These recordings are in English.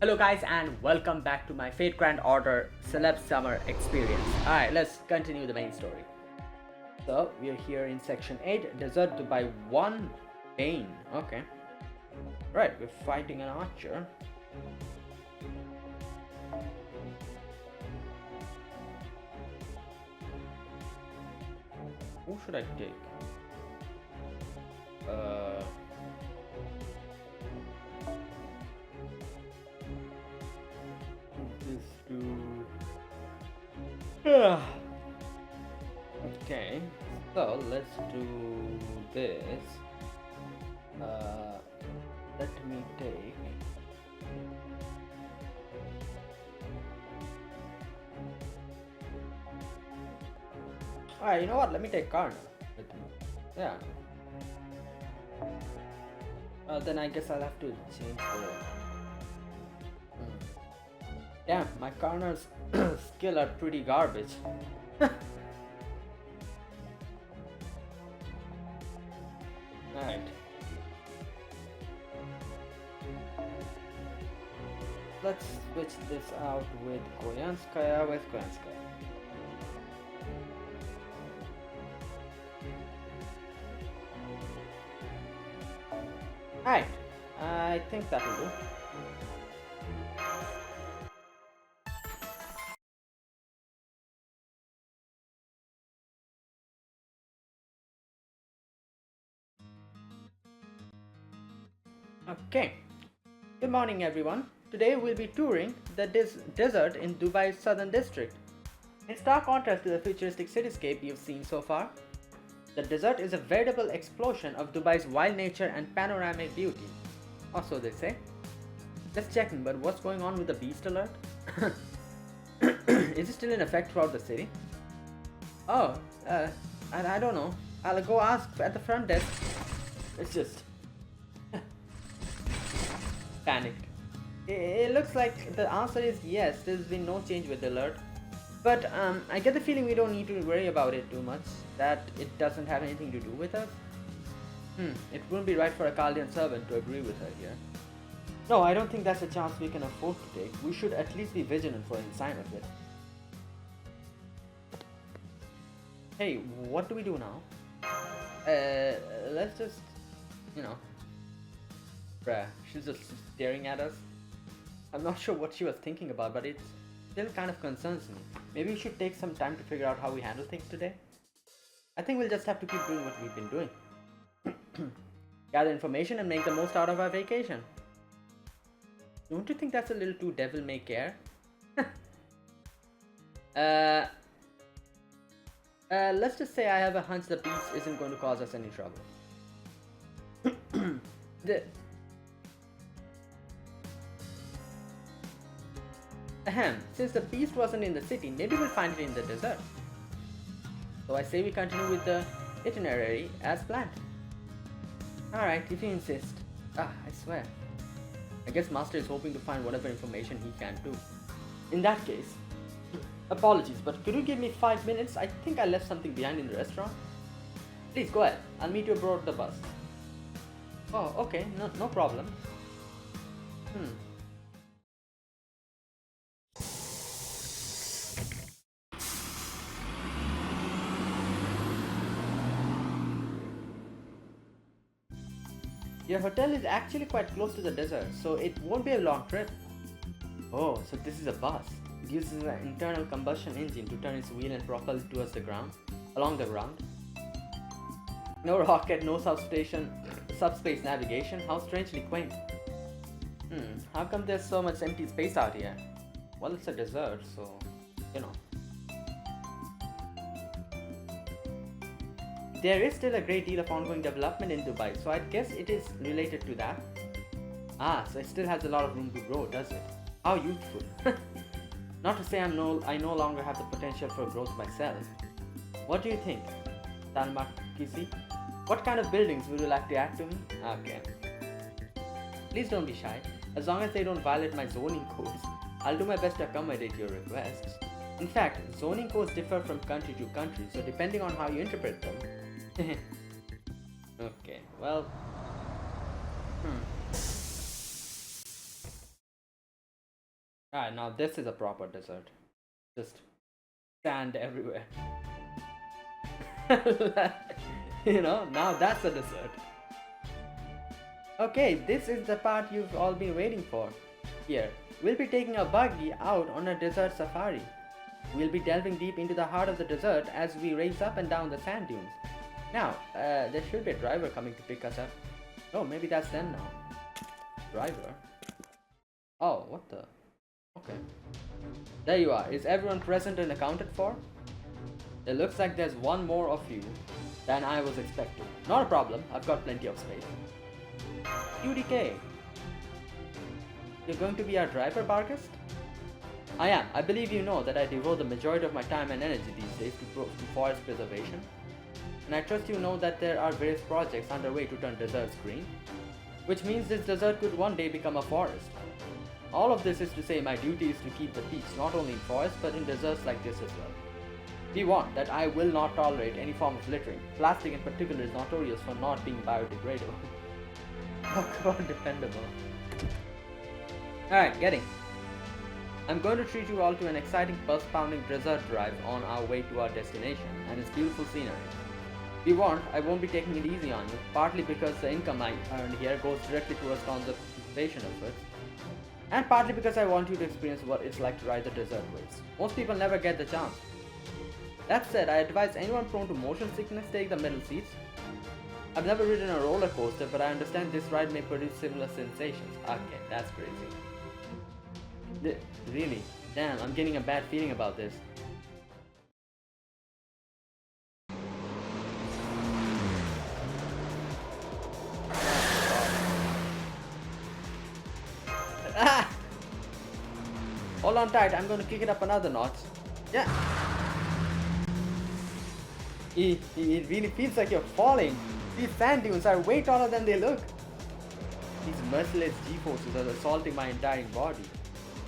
Hello guys and welcome back to my Fate Grand Order Celeb Summer Experience. Alright, let's continue the main story. So, we are here in section 8, Desert Dubai 1, Bane. Okay. Right, we're fighting an archer. Who should I take? This dude. Okay, so let's do this. Let me take. Alright, you know what? Let me take Karna with me. Yeah. Then I guess I'll have to change the. Damn, my Karna's skill are pretty garbage. Alright. Let's switch this out with Koyanskaya. With Koyanskaya. Alright, I think that will do. Okay, good morning everyone. Today we'll be touring the desert in Dubai's southern district. In stark contrast to the futuristic cityscape you've seen so far, the desert is a veritable explosion of Dubai's wild nature and panoramic beauty. Or so they say. Just checking, but what's going on with the beast alert? Is it still in effect throughout the city? Oh, I don't know. I'll go ask at the front desk. It's just panicked. It looks like the answer is yes, there's been no change with the alert. But I get the feeling we don't need to worry about it too much, that it doesn't have anything to do with us. It wouldn't be right for a Chaldean servant to agree with her here. No, I don't think that's a chance we can afford to take. We should at least be vigilant for any sign of it. Hey, what do we do now? Let's just, you know. Bruh, she's just staring at us. I'm not sure what she was thinking about, but it still kind of concerns me. Maybe we should take some time to figure out how we handle things today. I think we'll just have to keep doing what we've been doing. Gather information and make the most out of our vacation. Don't you think that's a little too devil may care? Let's just say I have a hunch the beast isn't going to cause us any trouble. Since the beast wasn't in the city, maybe we'll find it in the desert. So I say we continue with the itinerary as planned. Alright, if you insist. I swear. I guess Master is hoping to find whatever information he can too. In that case, apologies, but could you give me 5 minutes? I think I left something behind in the restaurant. Please go ahead. I'll meet you aboard the bus. Oh, okay. No problem. Your hotel is actually quite close to the desert, so it won't be a long trip. Oh, so this is a bus. It uses an internal combustion engine to turn its wheel and propel it towards the ground, along the ground. No rocket, no subspace navigation. How strangely quaint. How come there's so much empty space out here? Well, it's a desert, so, you know. There is still a great deal of ongoing development in Dubai, so I guess it is related to that. So it still has a lot of room to grow, does it? How youthful. Not to say I no longer have the potential for growth myself. What do you think, Salma Kisi? What kind of buildings would you like to add to me? Okay. Please don't be shy. As long as they don't violate my zoning codes, I'll do my best to accommodate your requests. In fact, zoning codes differ from country to country, so depending on how you interpret them. Okay, well. Alright, now this is a proper desert. Just sand everywhere. You know, now that's a desert. Okay, this is the part you've all been waiting for. Here, we'll be taking a buggy out on a desert safari. We'll be delving deep into the heart of the desert as we race up and down the sand dunes. Now, there should be a driver coming to pick us up. Oh, maybe that's them now. Driver? Oh, what the? Okay. There you are. Is everyone present and accounted for? It looks like there's one more of you than I was expecting. Not a problem. I've got plenty of space. UDK. You're going to be our driver, Barkist? I am. I believe you know that I devote the majority of my time and energy these days to forest preservation. And I trust you know that there are various projects underway to turn deserts green. Which means this desert could one day become a forest. All of this is to say my duty is to keep the peace not only in forests but in deserts like this as well. Be warned that I will not tolerate any form of littering. Plastic in particular is notorious for not being biodegradable. Oh god, dependable. Alright, getting. I'm going to treat you all to an exciting pulse-pounding desert drive on our way to our destination and its beautiful scenery. Be warned, I won't be taking it easy on you, partly because the income I earn here goes directly towards conservation efforts, and partly because I want you to experience what it's like to ride the desert waves. Most people never get the chance. That said, I advise anyone prone to motion sickness take the middle seats. I've never ridden a roller coaster, but I understand this ride may produce similar sensations. Okay, that's crazy. Really? Damn, I'm getting a bad feeling about this. Ah! Hold on tight, I'm gonna kick it up another notch. Yeah. It really feels like you're falling. These sand dunes are way taller than they look. These merciless G-forces are assaulting my entire body.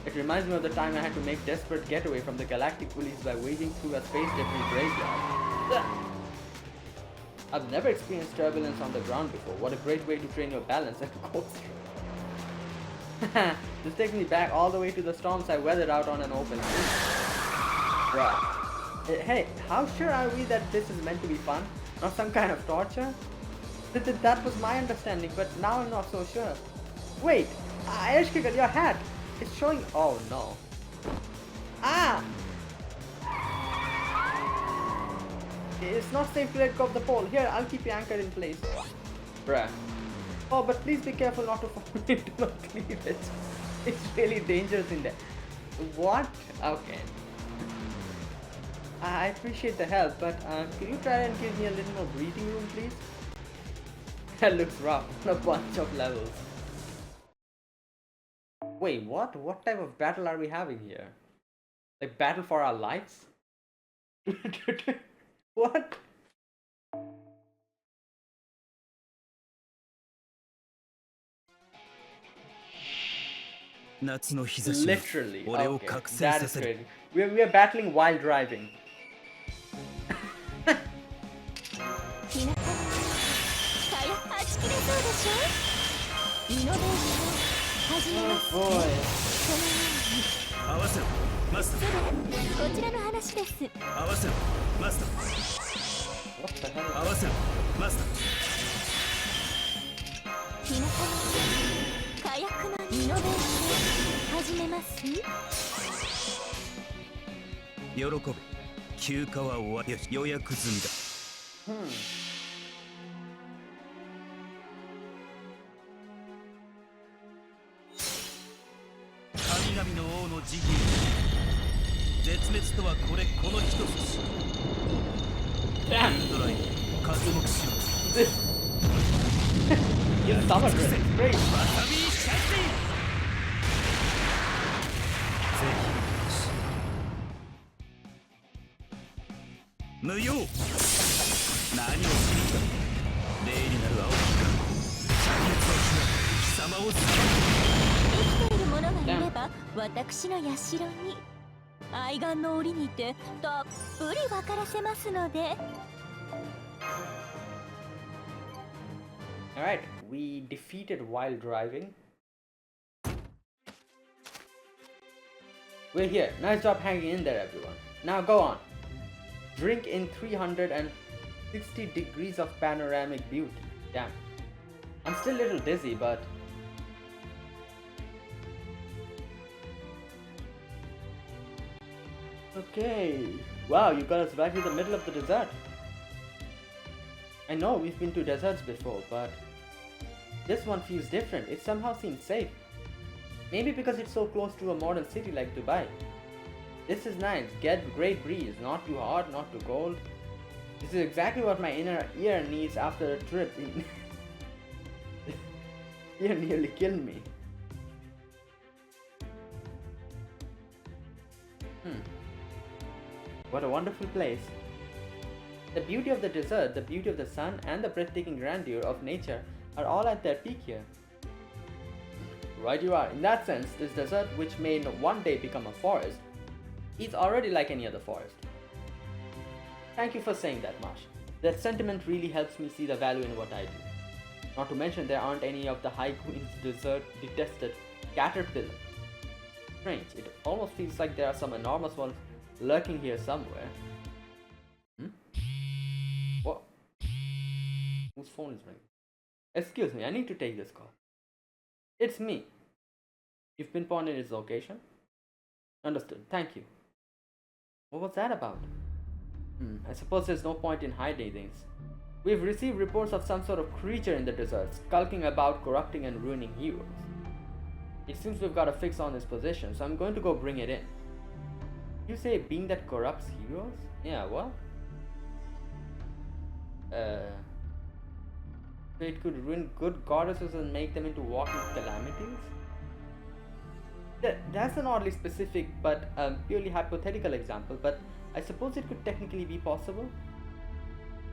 It reminds me of the time I had to make desperate getaway from the galactic police by wading through a space debris graveyard. I've never experienced turbulence on the ground before. What a great way to train your balance and coaster. This takes me back all the way to the storms I weathered out on an open sea. Bruh. Hey, how sure are we that this is meant to be fun? Not some kind of torture? That was my understanding, but now I'm not so sure. Wait, Irish Kicker, your hat! It's showing. Oh no. Ah! It's not safe to let go of the pole. Here, I'll keep you anchored in place. Bruh. Oh, but please be careful not to fall into the cleavage. It's really dangerous in there. What? Okay. I appreciate the help, but could you try and give me a little more breathing room, please? That looks rough on a bunch of levels. Wait, what? What type of battle are we having here? Like battle for our lives? What? Literally. Okay, that is crazy. We are battling while driving. Oh boy. What the hell? Damn. This is summer dress. Great. Alright, we defeated while driving. We're here. Nice job hanging in there, everyone. Now go on. Drink in 360 degrees of panoramic beauty. Damn. I'm still a little dizzy, but... Okay. Wow, you got us right in the middle of the desert. I know we've been to deserts before, but this one feels different. It somehow seems safe. Maybe because it's so close to a modern city like Dubai. This is nice. Get great breeze. Not too hot, not too cold. This is exactly what my inner ear needs after a trip. Ear nearly killed me. What a wonderful place. The beauty of the desert, the beauty of the sun, and the breathtaking grandeur of nature are all at their peak here. Right you are. In that sense, this desert, which may one day become a forest, is already like any other forest. Thank you for saying that, Marsh. That sentiment really helps me see the value in what I do. Not to mention there aren't any of the High Queen's desert detested caterpillars. Strange, it almost feels like there are some enormous ones lurking here somewhere. What? Whose phone is ringing? Excuse me, I need to take this call. It's me. You've pinpointed its location? Understood, thank you. What was that about? I suppose there's no point in hiding things. We've received reports of some sort of creature in the desert, skulking about, corrupting and ruining heroes. It seems we've got a fix on this position, so I'm going to go bring it in. You say a being that corrupts heroes? Yeah, what? So it could ruin good goddesses and make them into walking calamities? That's an oddly specific but purely hypothetical example, but I suppose it could technically be possible.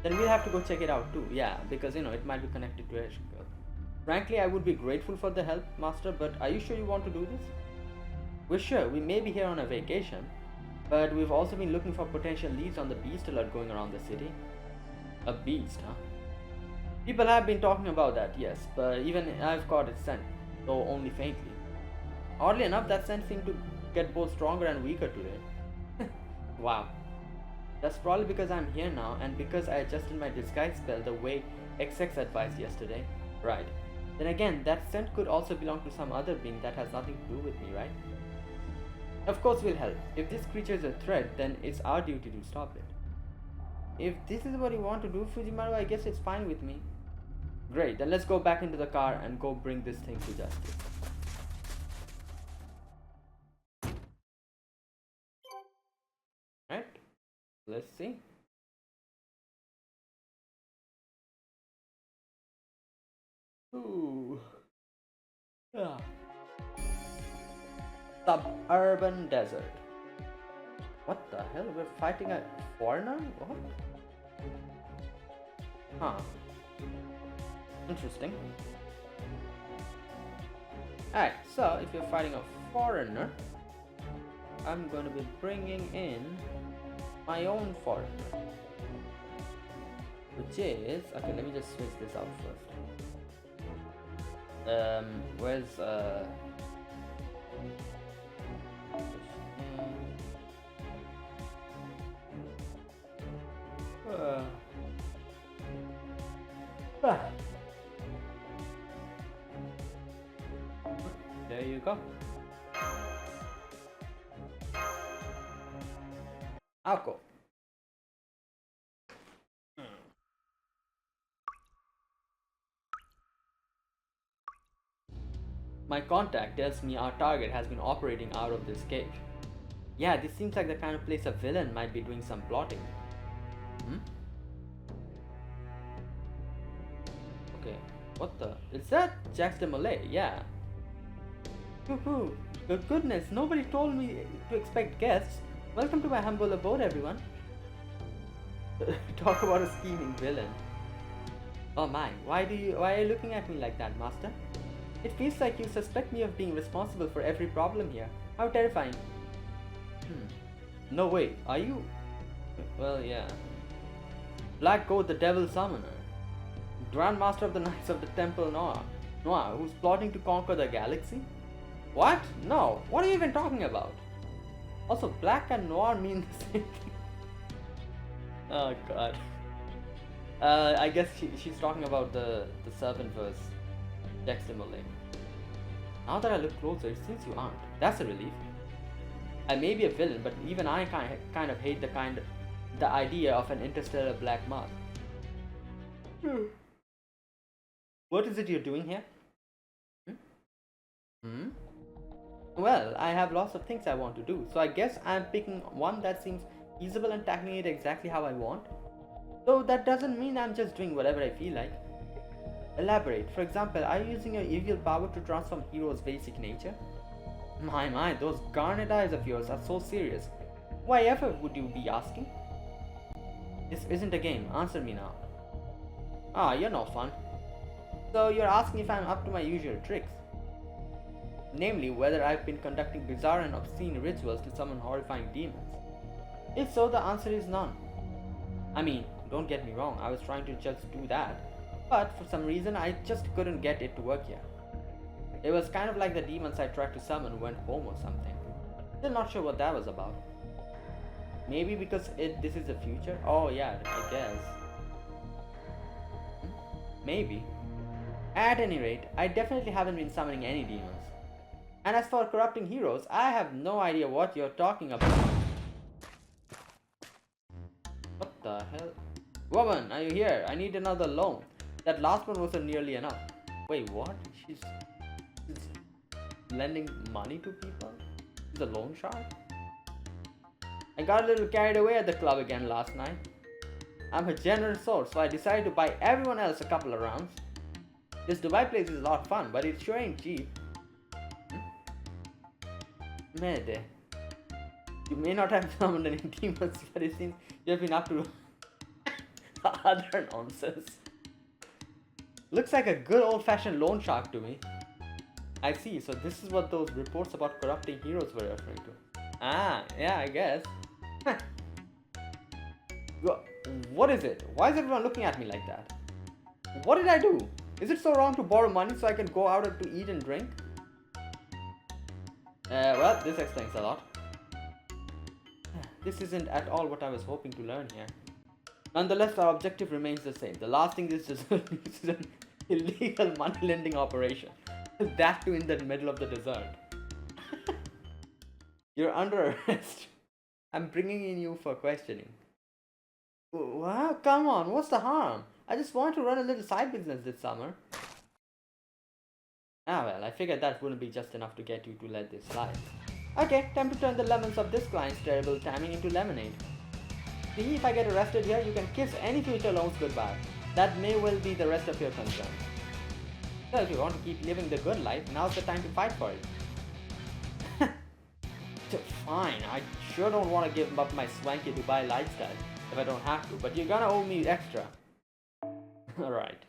Then we'll have to go check it out too, yeah, because it might be connected to FGO. Frankly, I would be grateful for the help, Master, but are you sure you want to do this? We're sure. We may be here on a vacation, but we've also been looking for potential leads on the beast alert going around the city. A beast, huh? People have been talking about that, yes, but even I've caught its scent, though only faintly. Oddly enough, that scent seemed to get both stronger and weaker today. Wow. That's probably because I'm here now and because I adjusted my disguise spell the way XX advised yesterday. Right. Then again, that scent could also belong to some other being that has nothing to do with me, right? Of course we'll help. If this creature is a threat, then it's our duty to stop it. If this is what you want to do, Fujimaru, I guess it's fine with me. Great, then let's go back into the car and go bring this thing to justice. Right? Let's see. Ooh. Yeah. Suburban desert. What the hell? We're fighting a foreigner? What? Huh. Interesting. Alright, so if you're fighting a foreigner, I'm going to be bringing in my own foreigner. Which is... Okay, let me just switch this out first. Where's... There you go. Alcohol. My contact tells me our target has been operating out of this cave. Yeah, this seems like the kind of place a villain might be doing some plotting. Okay, what the? Is that Jax de Molay? Yeah. Woohoo! Good goodness, nobody told me to expect guests. Welcome to my humble abode, everyone. Talk about a scheming villain. Oh my, why are you looking at me like that, Master? It feels like you suspect me of being responsible for every problem here. How terrifying. No way, are you? Well, yeah. Black Goat, the Devil Summoner. Grand Master of the Knights of the Temple Noir, who's plotting to conquer the galaxy? What? No, what are you even talking about? Also, black and noir mean the same thing. Oh god. I guess she's talking about the serpent verse, Jackson. Now that I look closer, it seems you aren't. That's a relief. I may be a villain, but even I kind of hate the idea of an interstellar black mask. What is it you're doing here? Hmm? Well, I have lots of things I want to do, so I guess I'm picking one that seems feasible and tackling it exactly how I want. Though that doesn't mean I'm just doing whatever I feel like. Elaborate. For example, are you using your evil power to transform heroes' basic nature? My, those garnet eyes of yours are so serious. Why ever would you be asking? This isn't a game. Answer me now. Ah, you're no fun. So you're asking if I'm up to my usual tricks. Namely, whether I've been conducting bizarre and obscene rituals to summon horrifying demons. If so, the answer is none. I mean, don't get me wrong, I was trying to just do that, but for some reason I just couldn't get it to work here. It was kind of like the demons I tried to summon went home or something. Still not sure what that was about. Maybe because this is the future? Oh yeah, I guess. Maybe. At any rate, I definitely haven't been summoning any demons. And as for corrupting heroes, I have no idea what you're talking about. What the hell? Woman, are you here? I need another loan. That last one wasn't nearly enough. Wait, what? She's lending money to people? She's a loan shark? I got a little carried away at the club again last night. I'm a generous soul, so I decided to buy everyone else a couple of rounds. This Dubai place is a lot of fun, but it sure ain't cheap. Mede. You may not have summoned any demons, but it seems you have been up to other nonsense. Looks like a good old-fashioned loan shark to me. I see, so this is what those reports about corrupting heroes were referring to. Ah, yeah, I guess. What is it? Why is everyone looking at me like that? What did I do? Is it so wrong to borrow money so I can go out to eat and drink? Well, this explains a lot. This isn't at all what I was hoping to learn here. Nonetheless, our objective remains the same. The last thing is just an illegal money lending operation. That too in the middle of the desert. You're under arrest. I'm bringing in you for questioning. Wow, come on, what's the harm? I just want to run a little side business this summer. Ah well, I figured that wouldn't be just enough to get you to let this slide. Okay, time to turn the lemons of this client's terrible timing into lemonade. See, if I get arrested here, you can kiss any future loans goodbye. That may well be the rest of your concerns. So if you want to keep living the good life, now's the time to fight for it. Fine, I sure don't want to give up my swanky Dubai lifestyle if I don't have to, but you're gonna owe me extra. Alright.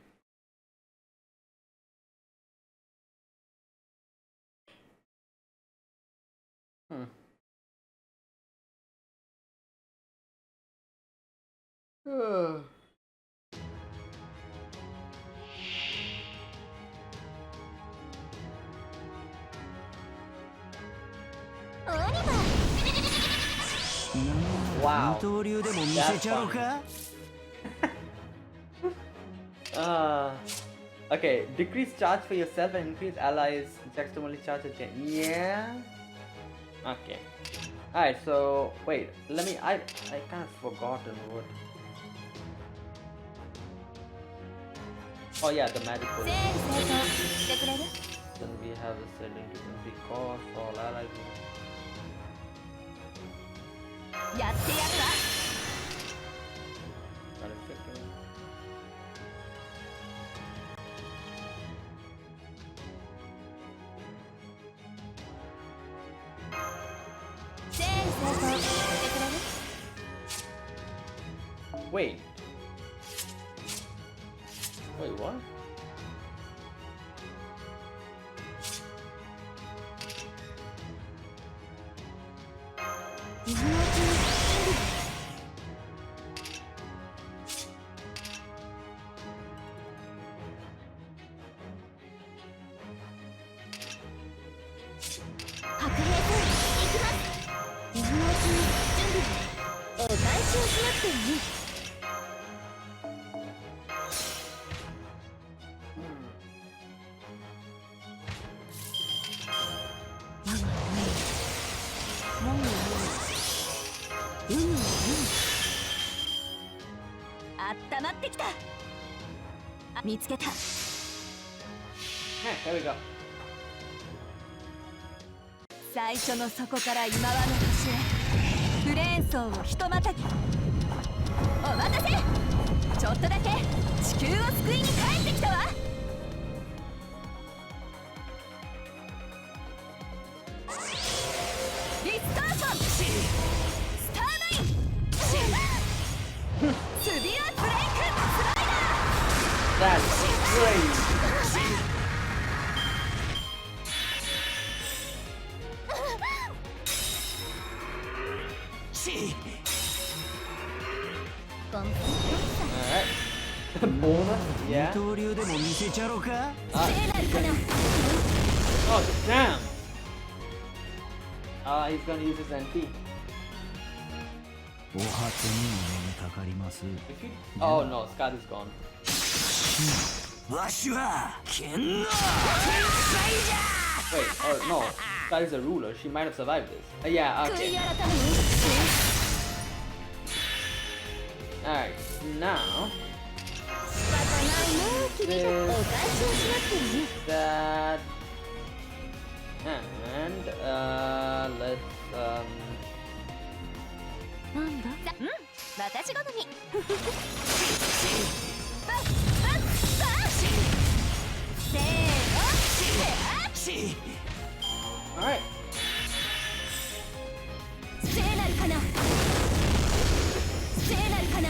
Wow. Okay, decrease charge for yourself and increase allies juxtaposition charge again. Yeah. Okay. Alright, so wait, I kind of forgotten what. Oh yeah, the magic bullet. Then we have the setting to increase cost for all allies. Wait. Wait, what? ってるね。あったまってきた。見つけた。Here we go. 最初の底から今はの星へ。フレーン層をひとまたぎ。お待たせ。ちょっとだけ地球を救いに帰ってきたわ。リストーション。スターナイン。スビアブレイクスライダー。 That's great. Alright. Bonus? Yeah. Oh, damn! He's gonna use his NP. Oh no, Scott is gone. Wait, oh no, Scott is a ruler. She might have survived this. Yeah, okay. Alright, now this, that, and let's なんだ？私好み。せーの。alright. 聖なるかな。聖なるかな。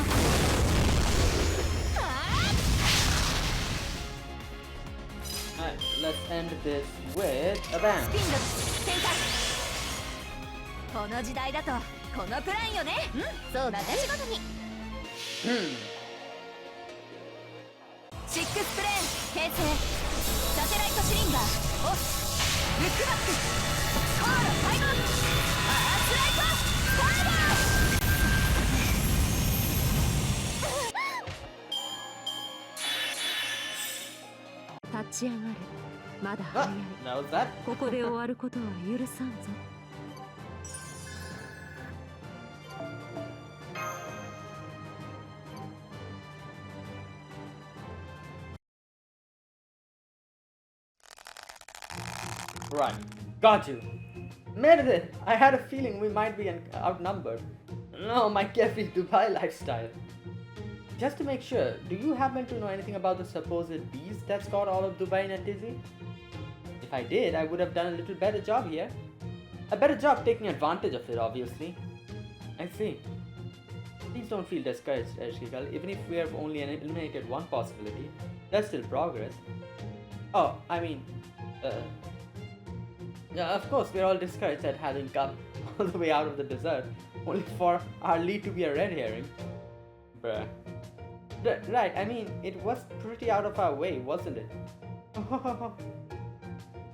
Alright, let's end this with a bang. スピンの展開。この時代だとこのプランよね。そう、私好み。シックスプレーン形成。サテライトシリンダーオフ。ルックバック。コーロタイムアースライトファーバー。立ち上がる。まだ早い。Now is that? ここで終わることは許さんぞ。Right, got you. Made it! I had a feeling we might be outnumbered. No, my carefree Dubai lifestyle. Just to make sure, do you happen to know anything about the supposed beast that's got all of Dubai in a tizzy? If I did, I would have done a little better job here. A better job taking advantage of it, obviously. I see. Please don't feel discouraged, Ashkikal. Even if we have only eliminated one possibility, there's still progress. Oh, I mean, yeah, of course, we're all discouraged at having come all the way out of the desert, only for our lead to be a red herring. Bruh. Right, I mean, it was pretty out of our way, wasn't it?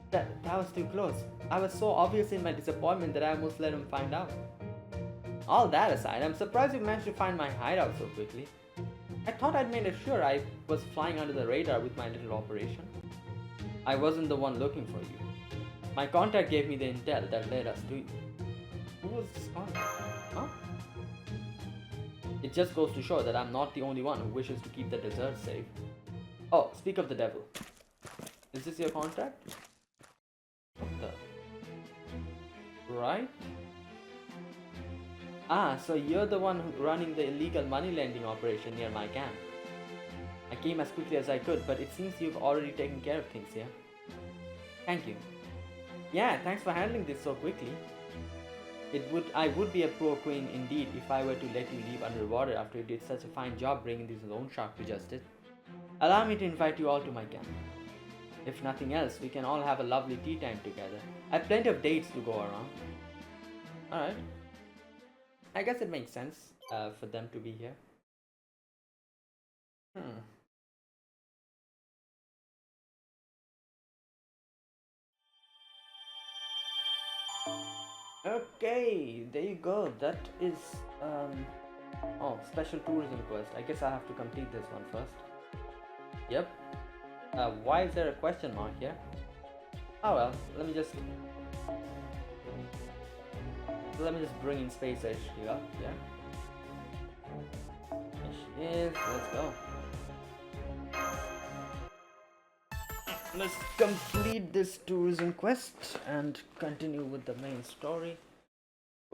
That was too close. I was so obvious in my disappointment that I almost let him find out. All that aside, I'm surprised you managed to find my hideout so quickly. I thought I'd made sure I was flying under the radar with my little operation. I wasn't the one looking for you. My contact gave me the intel that led us to you. Who was this contact? Huh? It just goes to show that I'm not the only one who wishes to keep the desert safe. Oh, speak of the devil. Is this your contact? What the? Right? Ah, so you're the one running the illegal money lending operation near my camp. I came as quickly as I could, but it seems you've already taken care of things here. Thank you. Yeah, thanks for handling this so quickly. I would be a poor queen indeed if I were to let you leave underwater after you did such a fine job bringing this lone shark to justice. Allow me to invite you all to my camp. If nothing else, we can all have a lovely tea time together. I have plenty of dates to go around. Alright. I guess it makes sense for them to be here. Okay, there you go. That is Oh, special tourism quest. I guess I have to complete this one first. Yep. Why is there a question mark here? Oh well, let me just bring in Space HQ up here. There she is. Let's go. Let's complete this tourism quest and continue with the main story.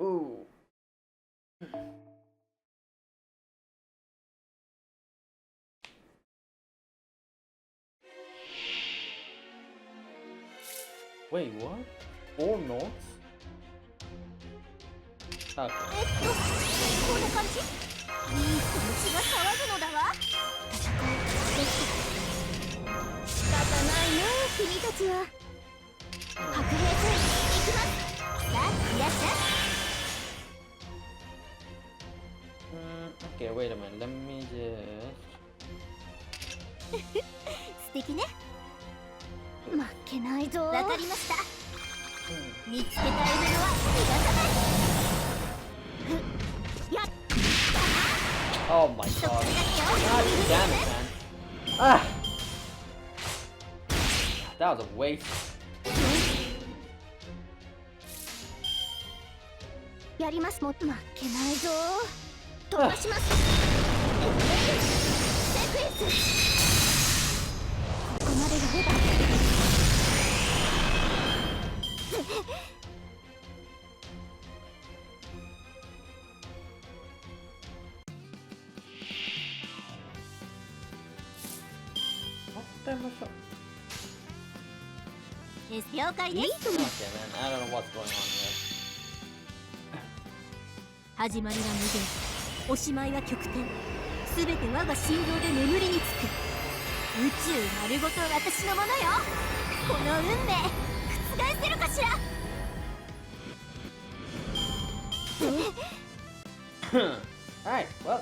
Ooh. Wait, what? 4 notes? Okay. こんな感じ？いい気持ちが騒ぐのだわ。仕方ないね、君たちは。白兵戦、行きます。さあ、いらっしゃい。Okay, wait a minute. Let me just. 素敵ね。負けないぞ。わかりました。見つけたエメルは逃がさない。やっ。Oh my god. God damn it, man. Ah! That was a waste. やります。も負けないぞ。飛ばします。セクエンス。ここまでがレバー。了解です。 Okay, man. I don't know what's going on here. 始まりは無限、おしまいは極点。すべて我が心臓で眠りにつく。宇宙丸ごと私のものよ。この運命覆せるかしら。Alright, well.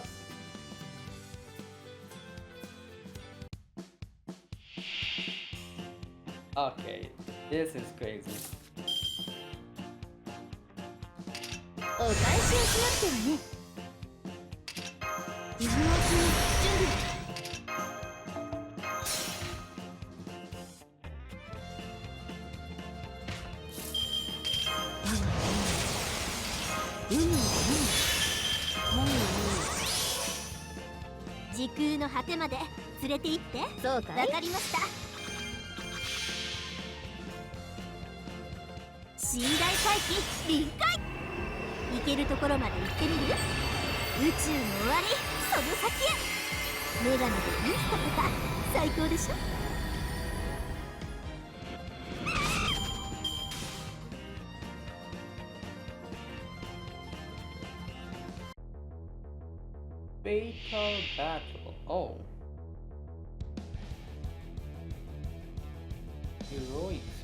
Okay, this is crazy. お返しをしなくてはね。今のうちに準備。時空の果てまで連れて行って。そうかい。わかりました。寝台回帰臨界。行けるところまで行ってみる。宇宙の終わり、その先へ。メガネでミストとか最高でしょ。Fatal battle. Oh. Heroics.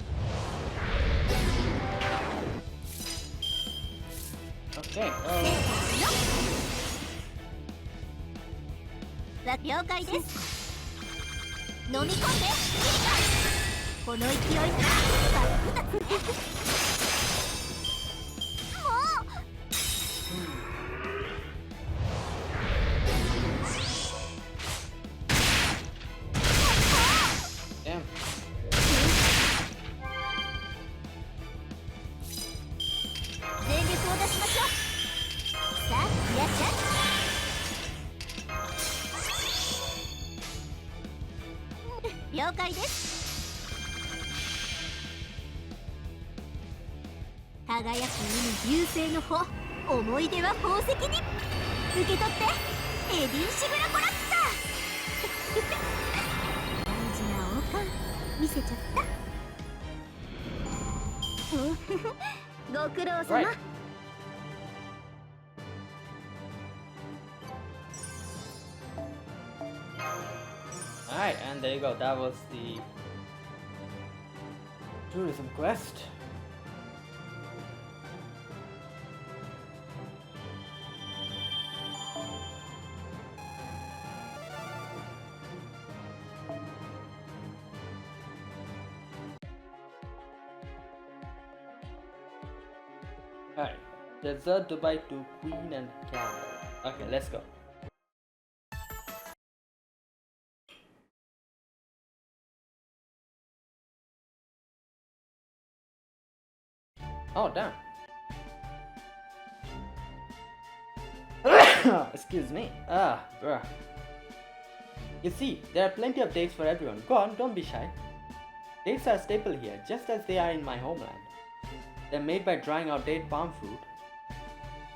Okay. 了解です。飲み込んでいいか。この勢いならバック立つね。もう。Damn. 全力を出しましょう。さあ、いらっしゃい。了解です。輝く海流星の穂、思い出は宝石に。受け取ってエディンシグラコラクター。大事な王冠見せちゃった。ご苦労様。Right. Alright, and there you go. That was the tourism quest. Alright. Desert Dubai to Queen and Camel. Okay, let's go. Oh, damn. Excuse me. Bruh. You see, there are plenty of dates for everyone. Go on, don't be shy. Dates are a staple here, just as they are in my homeland. They're made by drying out date palm fruit.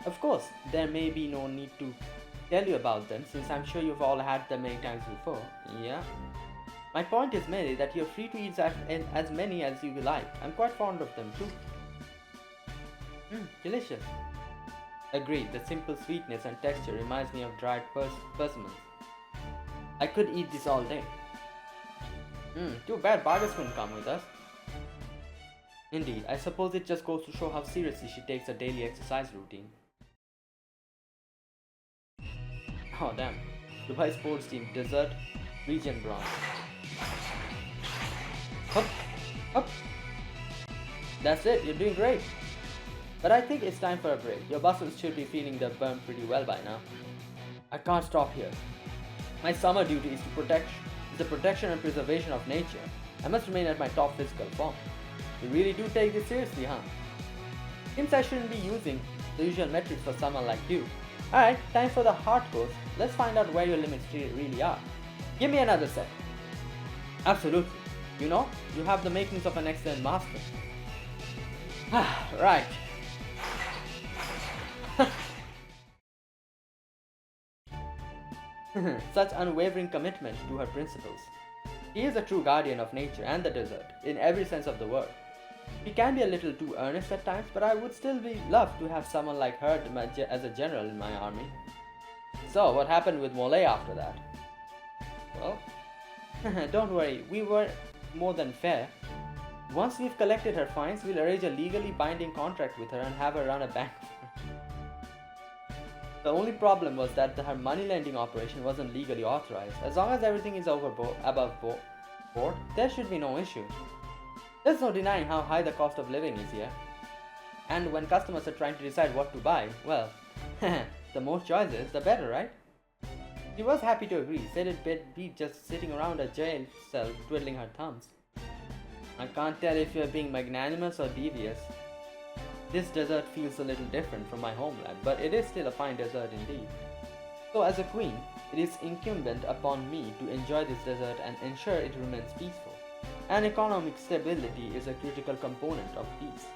Of course, there may be no need to tell you about them, since I'm sure you've all had them many times before. Yeah. My point is merely that you're free to eat as many as you like. I'm quite fond of them too. Delicious. Agreed, the simple sweetness and texture reminds me of dried persimmons. I could eat this all day. Too bad Vargas couldn't come with us. Indeed, I suppose it just goes to show how seriously she takes her daily exercise routine. Oh damn. Dubai sports team, dessert, region bronze. Hup, hup. That's it, you're doing great. But I think it's time for a break. Your muscles should be feeling the burn pretty well by now. I can't stop here. My summer duty is the protection and preservation of nature. I must remain at my top physical form. You really do take this seriously, huh? Seems I shouldn't be using the usual metrics for someone like you. Alright, time for the hard course. Let's find out where your limits really are. Give me another set. Absolutely. You know, you have the makings of an excellent master. Right. Such unwavering commitment to her principles. She is a true guardian of nature and the desert, in every sense of the word. She can be a little too earnest at times, but I would still love to have someone like her as a general in my army. So, what happened with Molay after that? Well, don't worry, we were more than fair. Once we've collected her fines, we'll arrange a legally binding contract with her and have her run a bank. The only problem was that her money lending operation wasn't legally authorized. As long as everything is above board, there should be no issue. There's no denying how high the cost of living is here. And when customers are trying to decide what to buy, well, the more choices, the better, right? She was happy to agree, said it'd be just sitting around a jail cell twiddling her thumbs. I can't tell if you're being magnanimous or devious. This desert feels a little different from my homeland, but it is still a fine desert indeed. So as a queen, it is incumbent upon me to enjoy this desert and ensure it remains peaceful. And economic stability is a critical component of peace.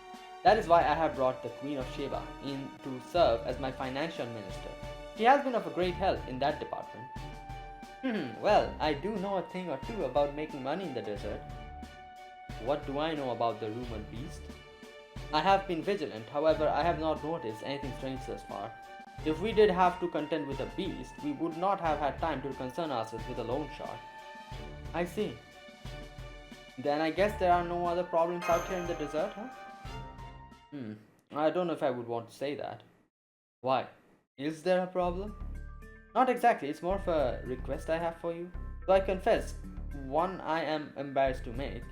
That is why I have brought the Queen of Sheba in to serve as my financial minister. She has been of a great help in that department. Well, I do know a thing or two about making money in the desert. What do I know about the rumored beast? I have been vigilant, however I have not noticed anything strange thus far. If we did have to contend with a beast, we would not have had time to concern ourselves with a loan shark. I see. Then I guess there are no other problems out here in the desert, huh? I don't know if I would want to say that. Why? Is there a problem? Not exactly, it's more of a request I have for you. So I confess, one I am embarrassed to make.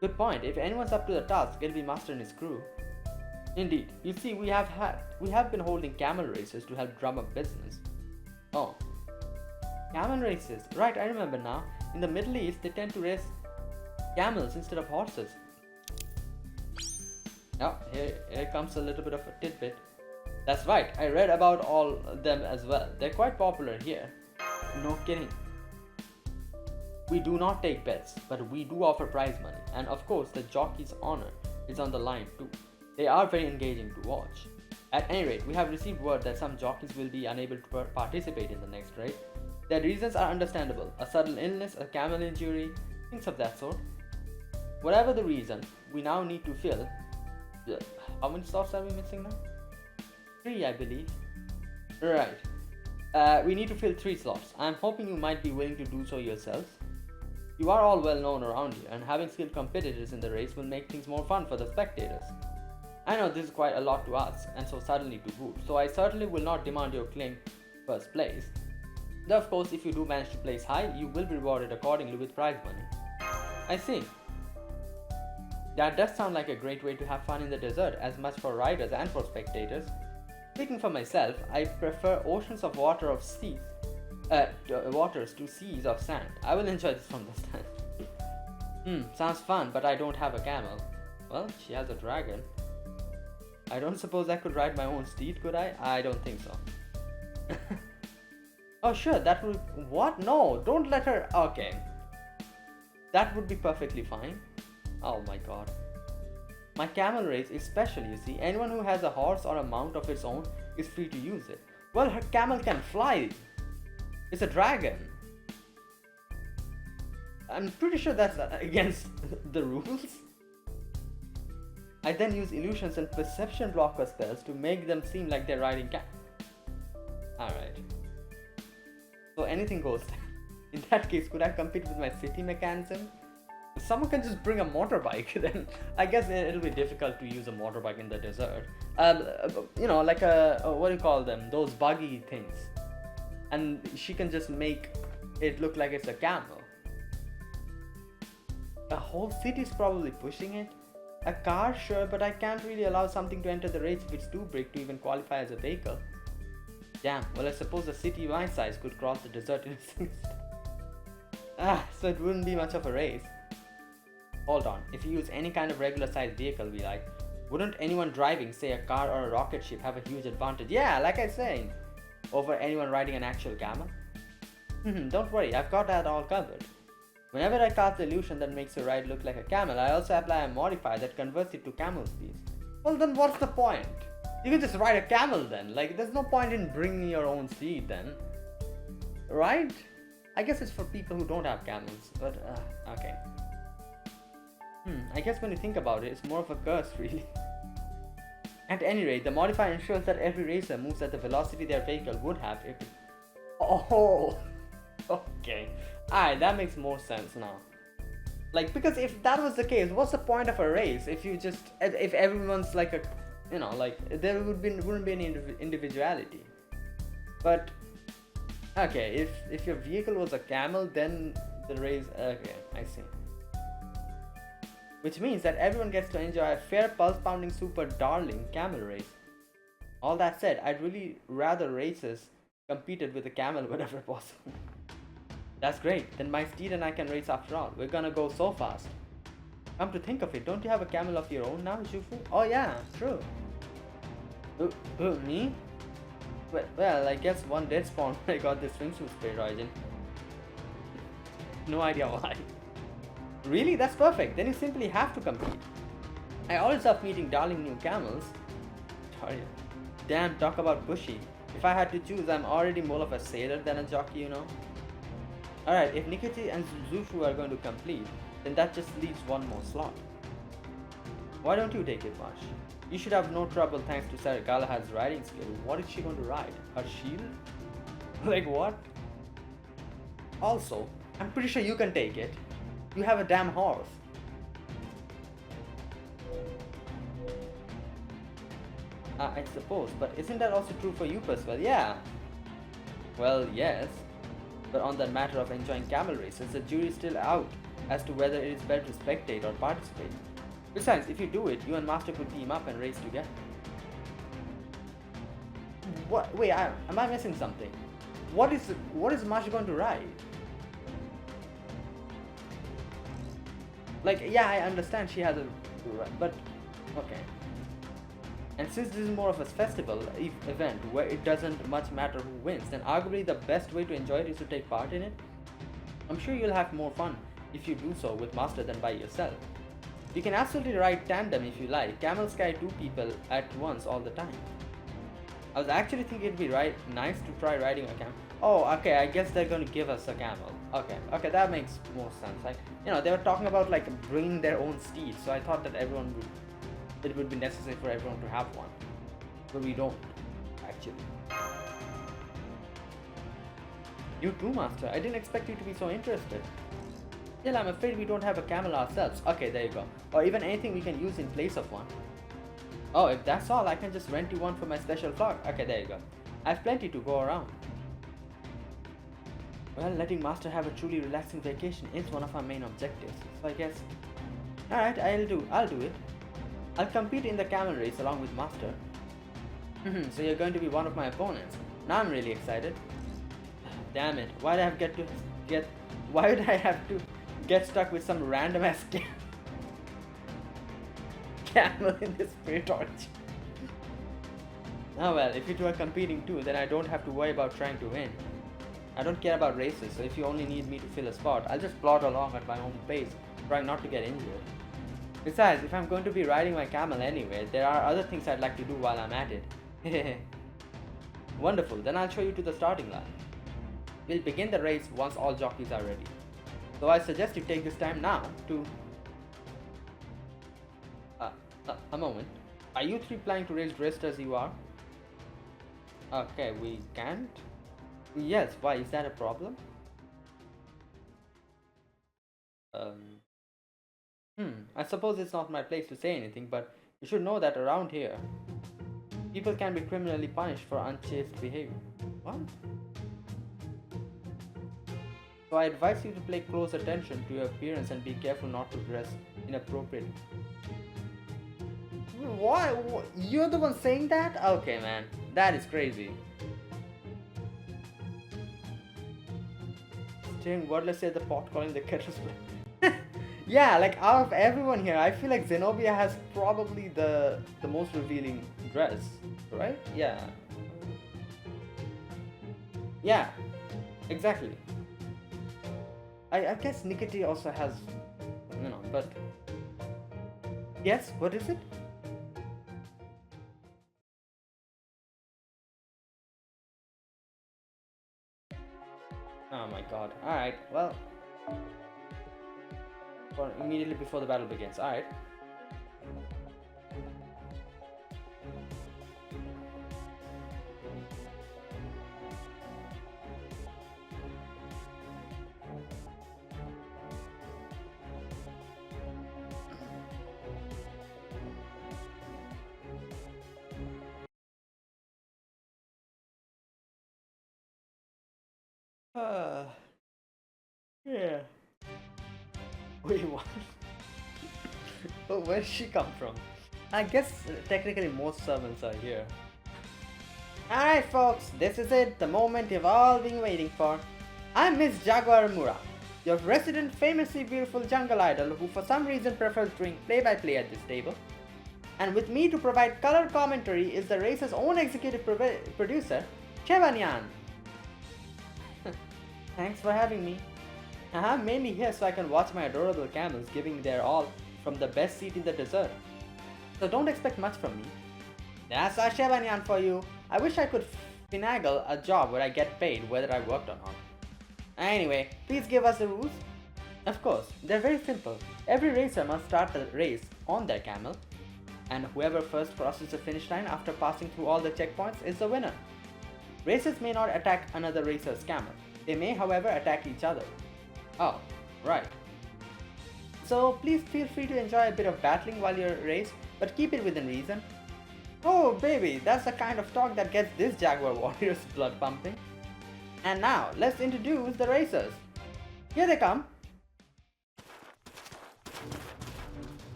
Good point, if anyone's up to the task, it'll be Master and his crew. Indeed, you see, we have been holding camel races to help drum up business. Oh. Camel races, right, I remember now. In the Middle East, they tend to race camels instead of horses. Now, here comes a little bit of a tidbit. That's right, I read about all them as well. They're quite popular here. No kidding. We do not take bets, but we do offer prize money. And of course, the jockey's honor is on the line too. They are very engaging to watch. At any rate, we have received word that some jockeys will be unable to participate in the next race. Their reasons are understandable. A sudden illness, a camel injury, things of that sort. Whatever the reason, we now need to fill... How many slots are we missing now? 3, I believe. Right. We need to fill 3 slots. I'm hoping you might be willing to do so yourselves. You are all well known around here, and having skilled competitors in the race will make things more fun for the spectators. I know this is quite a lot to ask, and so suddenly to boot, so I certainly will not demand your claim first place. Though of course, if you do manage to place high, you will be rewarded accordingly with prize money. I see. That does sound like a great way to have fun in the desert, as much for riders and for spectators. Speaking for myself, I prefer oceans of waters to seas of sand. I will enjoy this from the start. Sounds fun, but I don't have a camel. Well, she has a dragon. I don't suppose I could ride my own steed, could I? I don't think so. Oh, sure, that would. What? No, don't let her. Okay. That would be perfectly fine. Oh my god. My camel race is special, you see. Anyone who has a horse or a mount of its own is free to use it. Well, her camel can fly. It's a dragon. I'm pretty sure that's against the rules. I then use illusions and perception blocker spells to make them seem like they're riding Alright. So anything goes. In that case, could I compete with my city mechanism? If someone can just bring a motorbike, then I guess it'll be difficult to use a motorbike in the desert. Like what do you call them? Those buggy things. And she can just make it look like it's a camel. A whole city's probably pushing it. A car, sure, but I can't really allow something to enter the race if it's too big to even qualify as a vehicle. Damn, well I suppose a city my size could cross the desert in a single step. So it wouldn't be much of a race. Hold on, if you use any kind of regular sized vehicle we like, wouldn't anyone driving, say a car or a rocket ship, have a huge advantage? Yeah, like I said, over anyone riding an actual camel? Don't worry, I've got that all covered. Whenever I cast the illusion that makes a ride look like a camel, I also apply a modifier that converts it to camel speed. Well then what's the point? You can just ride a camel then, like there's no point in bringing your own steed then. Right? I guess it's for people who don't have camels, but okay. I guess when you think about it, it's more of a curse really. At any rate, the modifier ensures that every racer moves at the velocity their vehicle would have if it... Oh! Okay. Alright, that makes more sense now. Like, because if that was the case, what's the point of a race if you just... if everyone's like a... there wouldn't be any individuality. But... okay, if your vehicle was a camel, then the race... okay, I see. Which means that everyone gets to enjoy a fair pulse-pounding super darling camel race. All that said, I'd really rather races competed with a camel whenever possible. That's great, then my steed and I can race after all. We're gonna go so fast. Come to think of it, don't you have a camel of your own now, Jufu? Oh yeah, true. Me? Well, I guess one did spawn when I got this swimsuit spray origin. No idea why. Really? That's perfect. Then you simply have to compete. I always love meeting darling new camels. Sorry. Damn, talk about pushy. If I had to choose, I'm already more of a sailor than a jockey, you know. Alright, if Nikiti and Zufu are going to complete, then that just leaves one more slot. Why don't you take it, Marsh? You should have no trouble thanks to Sarah Galahad's riding skill. What is she going to ride? Her shield? Like what? Also, I'm pretty sure you can take it. You have a damn horse. I suppose, but isn't that also true for you, Percival? Yeah. Well, yes. But on that matter of enjoying camel races, the jury's still out as to whether it is better to spectate or participate. Besides, if you do it, you and Master could team up and race together. What? Wait, am I missing something? What is Master going to ride? Like, yeah, I understand she has a... but... okay. And since this is more of a festival event where it doesn't much matter who wins, then arguably the best way to enjoy it is to take part in it. I'm sure you'll have more fun if you do so with Master than by yourself. You can absolutely ride tandem if you like. Camels carry two people at once all the time. I was actually thinking it'd be nice to try riding a camel. Oh, okay, I guess they're going to give us a camel. Okay, that makes more sense. Like, they were talking about like bringing their own steeds, so I thought that it would be necessary for everyone to have one. But we don't, actually. You too, Master. I didn't expect you to be so interested. Still, I'm afraid we don't have a camel ourselves. Okay, there you go. Or even anything we can use in place of one. Oh, if that's all, I can just rent you one for my special flock. Okay, there you go. I have plenty to go around. Well, letting Master have a truly relaxing vacation is one of our main objectives. So I guess... alright, I'll do it. I'll compete in the camel race along with Master. So you're going to be one of my opponents. Now I'm really excited. Damn it! Why did I have to get? Why would I have to get stuck with some random ass camel in this spirit orgy? Oh well, if you two are competing too, then I don't have to worry about trying to win. I don't care about races, so if you only need me to fill a spot, I'll just plod along at my own pace, trying not to get injured. Besides, if I'm going to be riding my camel anyway, there are other things I'd like to do while I'm at it. Wonderful, then I'll show you to the starting line. We'll begin the race once all jockeys are ready. So I suggest you take this time now to... a moment. Are you three planning to race dressed as you are? Okay, we can't? Yes, why? Is that a problem? I suppose it's not my place to say anything, but you should know that around here, people can be criminally punished for unchaste behavior. What? So I advise you to pay close attention to your appearance and be careful not to dress inappropriately. Why? You're the one saying that? Okay, man. That is crazy. Staring wordlessly at the pot, calling the kettle black. Yeah, like out of everyone here, I feel like Zenobia has probably the most revealing dress, right? Yeah. Yeah, exactly. I guess Nikiti also has, but... Yes, what is it? Oh my god. Alright, well... immediately before the battle begins. Alright. Yeah. Wait, what? Oh, where did she come from? I guess technically most servants are here. Alright folks, this is it, the moment you've all been waiting for. I'm Miss Jaguar Mura, your resident famously beautiful jungle idol who for some reason prefers doing play-by-play at this table. And with me to provide color commentary is the race's own executive producer, Chevanyan. Thanks for having me. I'm mainly here so I can watch my adorable camels giving their all from the best seat in the desert. So don't expect much from me. That's our Chevanyan for you. I wish I could finagle a job where I get paid whether I worked or not. Anyway, please give us the rules. Of course, they're very simple. Every racer must start the race on their camel, and whoever first crosses the finish line after passing through all the checkpoints is the winner. Racers may not attack another racer's camel. They may, however, attack each other. Oh, right. So please feel free to enjoy a bit of battling while you race, but keep it within reason. Oh baby, that's the kind of talk that gets this Jaguar warrior's blood pumping. And now, let's introduce the racers. Here they come.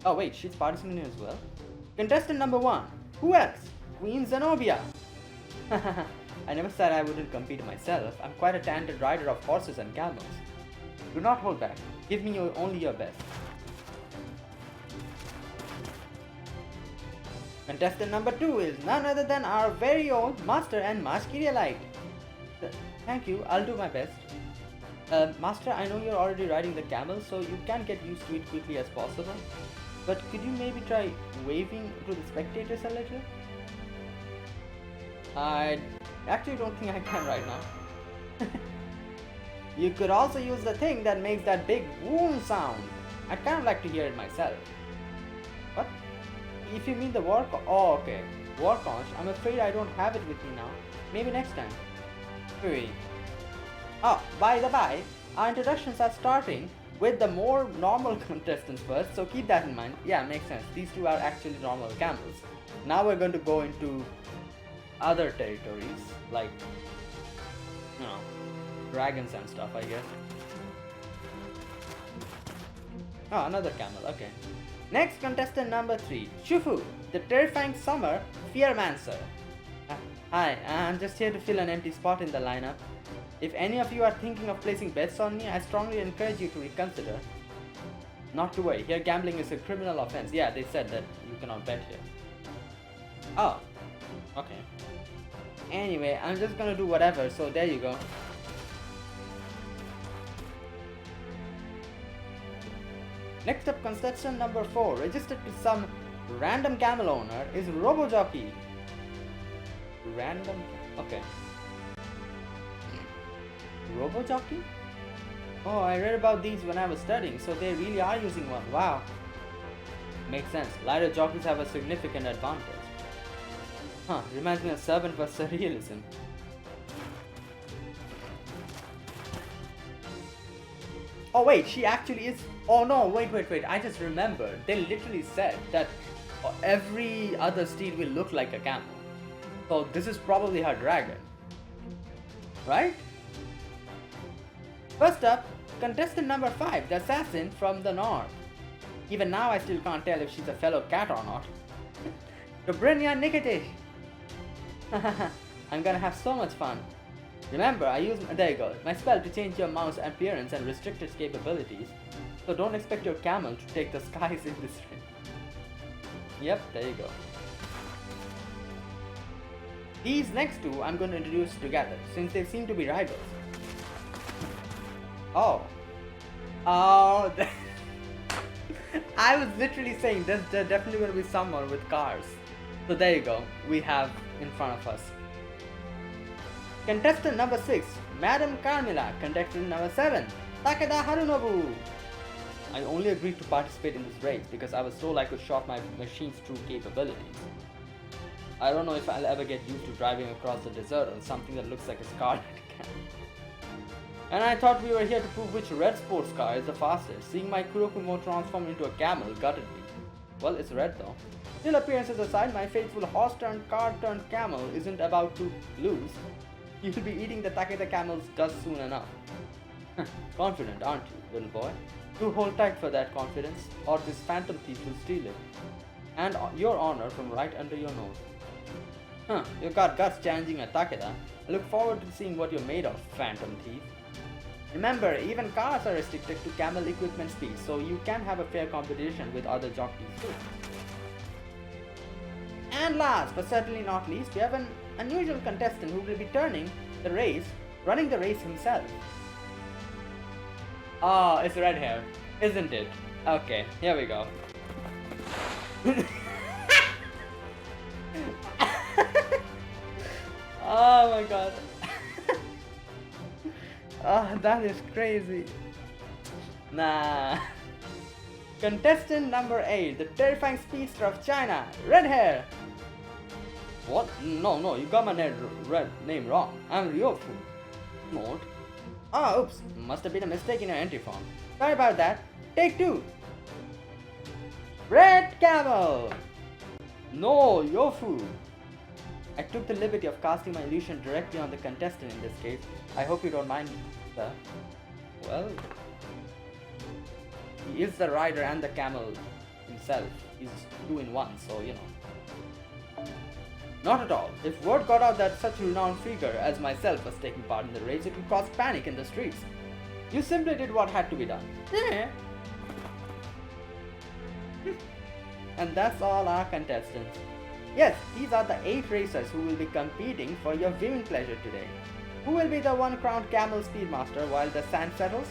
Oh wait, she's participating as well. Contestant number 1. Who else? Queen Zenobia. I never said I wouldn't compete myself. I'm quite a talented rider of horses and camels. Do not hold back. Give me only your best. Contestant number 2 is none other than our very own Master and Mashkirialite. Thank you, I'll do my best. Master, I know you're already riding the camel, so you can get used to it quickly as possible. But could you maybe try waving to the spectators a little? I actually don't think I can right now. You could also use the thing that makes that big boom sound. I'd kind of like to hear it myself. What? If you mean the war conch. Oh, okay. War conch. I'm afraid I don't have it with me now. Maybe next time. Wait. Oh, by the by, our introductions are starting with the more normal contestants first, so keep that in mind. Yeah, makes sense. These two are actually normal camels. Now we're going to go into other territories, like, dragons and stuff, I guess. Oh, another camel, okay. Next, contestant number 3, Shufu, the terrifying summer Fearmancer. Hi, I'm just here to fill an empty spot in the lineup. If any of you are thinking of placing bets on me, I strongly encourage you to reconsider. Not to worry, here gambling is a criminal offense. Yeah, they said that you cannot bet here. Oh, okay. Anyway, I'm just gonna do whatever, so there you go. Next up, contestant number 4, registered to some random camel owner, is Robojockey. Random? Okay. Robojockey? Oh, I read about these when I was studying, so they really are using one. Wow. Makes sense. Lighter jockeys have a significant advantage. Huh, reminds me of Servant for surrealism. Oh wait, she actually is... Oh no, wait, I just remembered. They literally said that every other steed will look like a camel. So this is probably her dragon. Right? First up, contestant number 5, the assassin from the north. Even now I still can't tell if she's a fellow cat or not. Dobrynya Nikitich. I'm gonna have so much fun. Remember, I use there you go, my spell to change your mount's appearance and restrict its capabilities. So don't expect your camel to take the skies in this ring. Yep, there you go. These next two I'm going to introduce together, since they seem to be rivals. Oh. Oh. I was literally saying there's definitely going to be someone with cars. So there you go, we have in front of us. Contestant number 6, Madam Carmilla. Contestant number 7, Takeda Harunobu. I only agreed to participate in this race because I was told I could shop my machine's true capabilities. I don't know if I'll ever get used to driving across the desert on something that looks like a Scarlet Cat. And I thought we were here to prove which red sports car is the fastest. Seeing my Kurokumo transform into a camel gutted me. Well, it's red though. Still, appearances aside, my faithful horse-turned car-turned camel isn't about to lose. You'll be eating the Takeda camel's dust soon enough. Confident, aren't you, little boy? Do hold tight for that confidence, or this phantom thief will steal it. And your honor from right under your nose. Huh, you got guts challenging a Takeda. I look forward to seeing what you're made of, phantom thief. Remember, even cars are restricted to camel equipment speed, so you can have a fair competition with other jockeys too. And last, but certainly not least, we have an unusual contestant who will be running the race himself. Oh, it's red hair, isn't it? Okay, here we go. Oh my god. Oh, that is crazy. Nah. Contestant number 8, the terrifying speedster of China, red hair. What? No, you got my name wrong. I'm Ryofu. Not. Oh, oops. Must have been a mistake in your entry form. Sorry about that. Take 2. Red camel. No, Yofu. I took the liberty of casting my illusion directly on the contestant in this case. I hope you don't mind, sir. Well, he is the rider and the camel himself. He's 2 in 1, so you know. Not at all. If word got out that such a renowned figure as myself was taking part in the race, it would cause panic in the streets. You simply did what had to be done. And that's all our contestants. Yes, these are the 8 racers who will be competing for your viewing pleasure today. Who will be the one crowned camel speedmaster while the sand settles?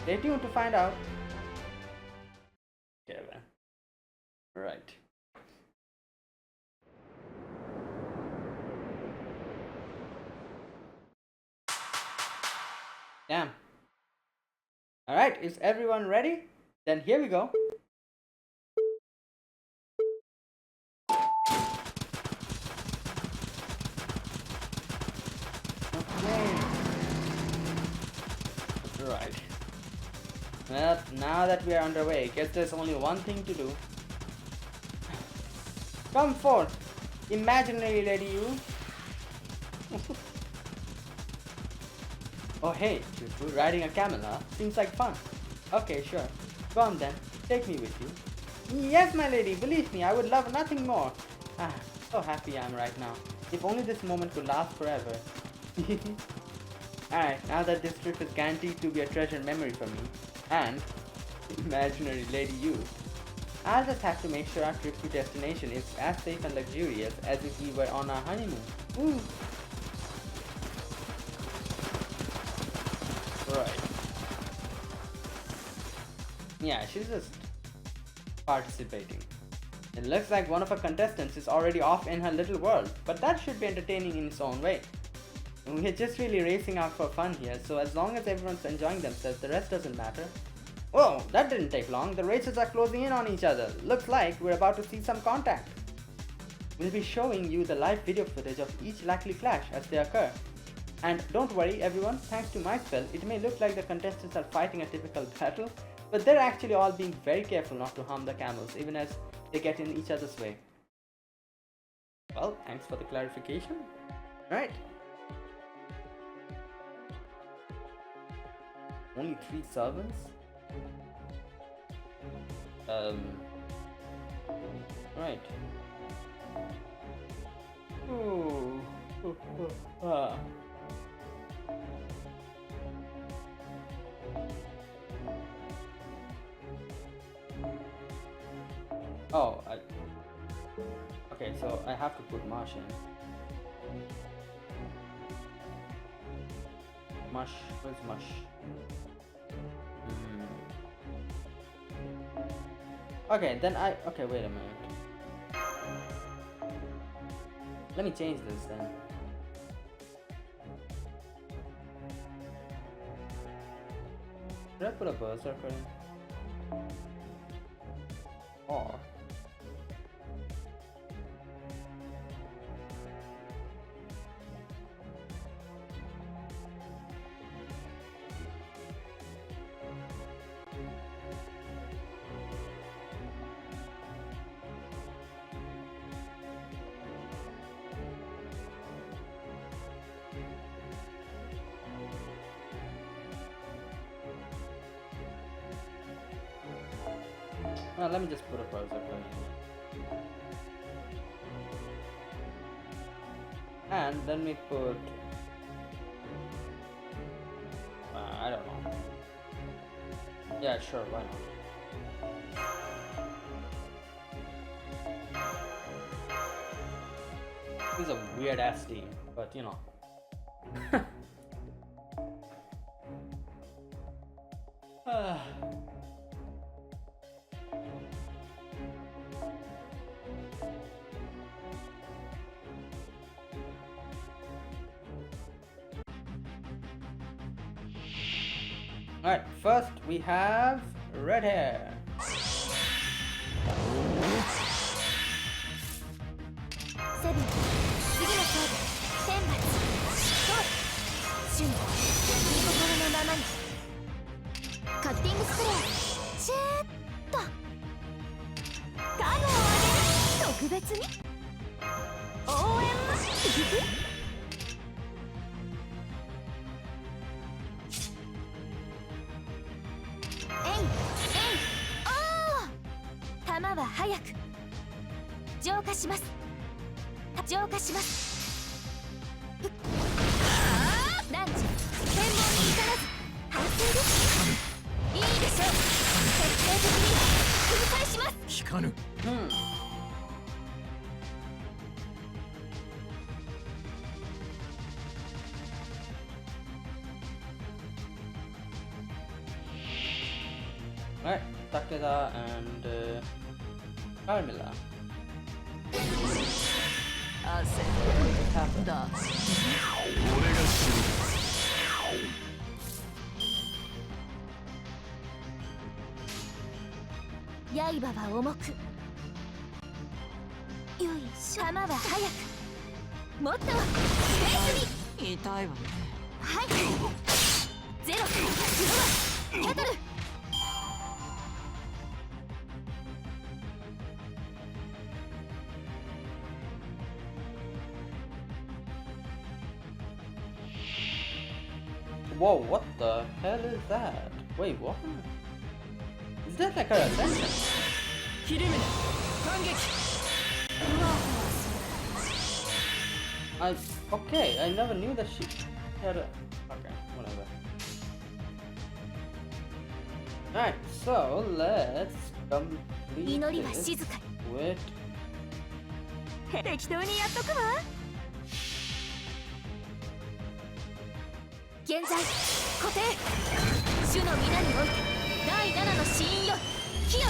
Stay tuned to find out. Okay then. Right. Damn. Alright, is everyone ready? Then here we go. Right. Well, now that we are underway, guess there's only one thing to do. Come forth, imaginary lady you. Oh hey, you're riding a camel, huh? Seems like fun. Okay, sure. Go on then, take me with you. Yes, my lady, believe me, I would love nothing more. Ah, so happy I am right now. If only this moment could last forever. Alright, now that this trip is guaranteed to be a treasured memory for me and imaginary Lady You, I'll just have to make sure our trip to destination is as safe and luxurious as if we were on our honeymoon. Woo! Right. Yeah, she's just participating. It looks like one of our contestants is already off in her little world, but that should be entertaining in its own way. We're just really racing out for fun here, so as long as everyone's enjoying themselves, the rest doesn't matter. Whoa, that didn't take long. The races are closing in on each other. Looks like we're about to see some contact. We'll be showing you the live video footage of each likely clash as they occur. And don't worry everyone, thanks to my spell, it may look like the contestants are fighting a typical battle, but they're actually all being very careful not to harm the camels, even as they get in each other's way. Well, thanks for the clarification. Right. Only 3 servants? Right. Oh. Ah. Oh, okay, so I have to put Mush in. Mush, where's Mush? Okay, then okay, wait a minute. Let me change this then. Should I put a berserker in? Or well, let me just put a berserker in. And then we put I don't know. Yeah, sure, why not? This is a weird ass team, but you know. Alright, first we have red hair. Alright, Takeda and Carmilla. What happened? 刃は重く、よいしょ。弾は速く、もっとスペースに。痛いわね。はい。ゼロ、ゼロ、キャトル。Whoa, what the hell is that? Wait, what? Is that like her ascension? Okay, I never knew that she had a... Okay, whatever. Alright, so let's complete 祈りは this 静か with... に適当にやっとくわ現在固定主の皆において第7の死因よ火よ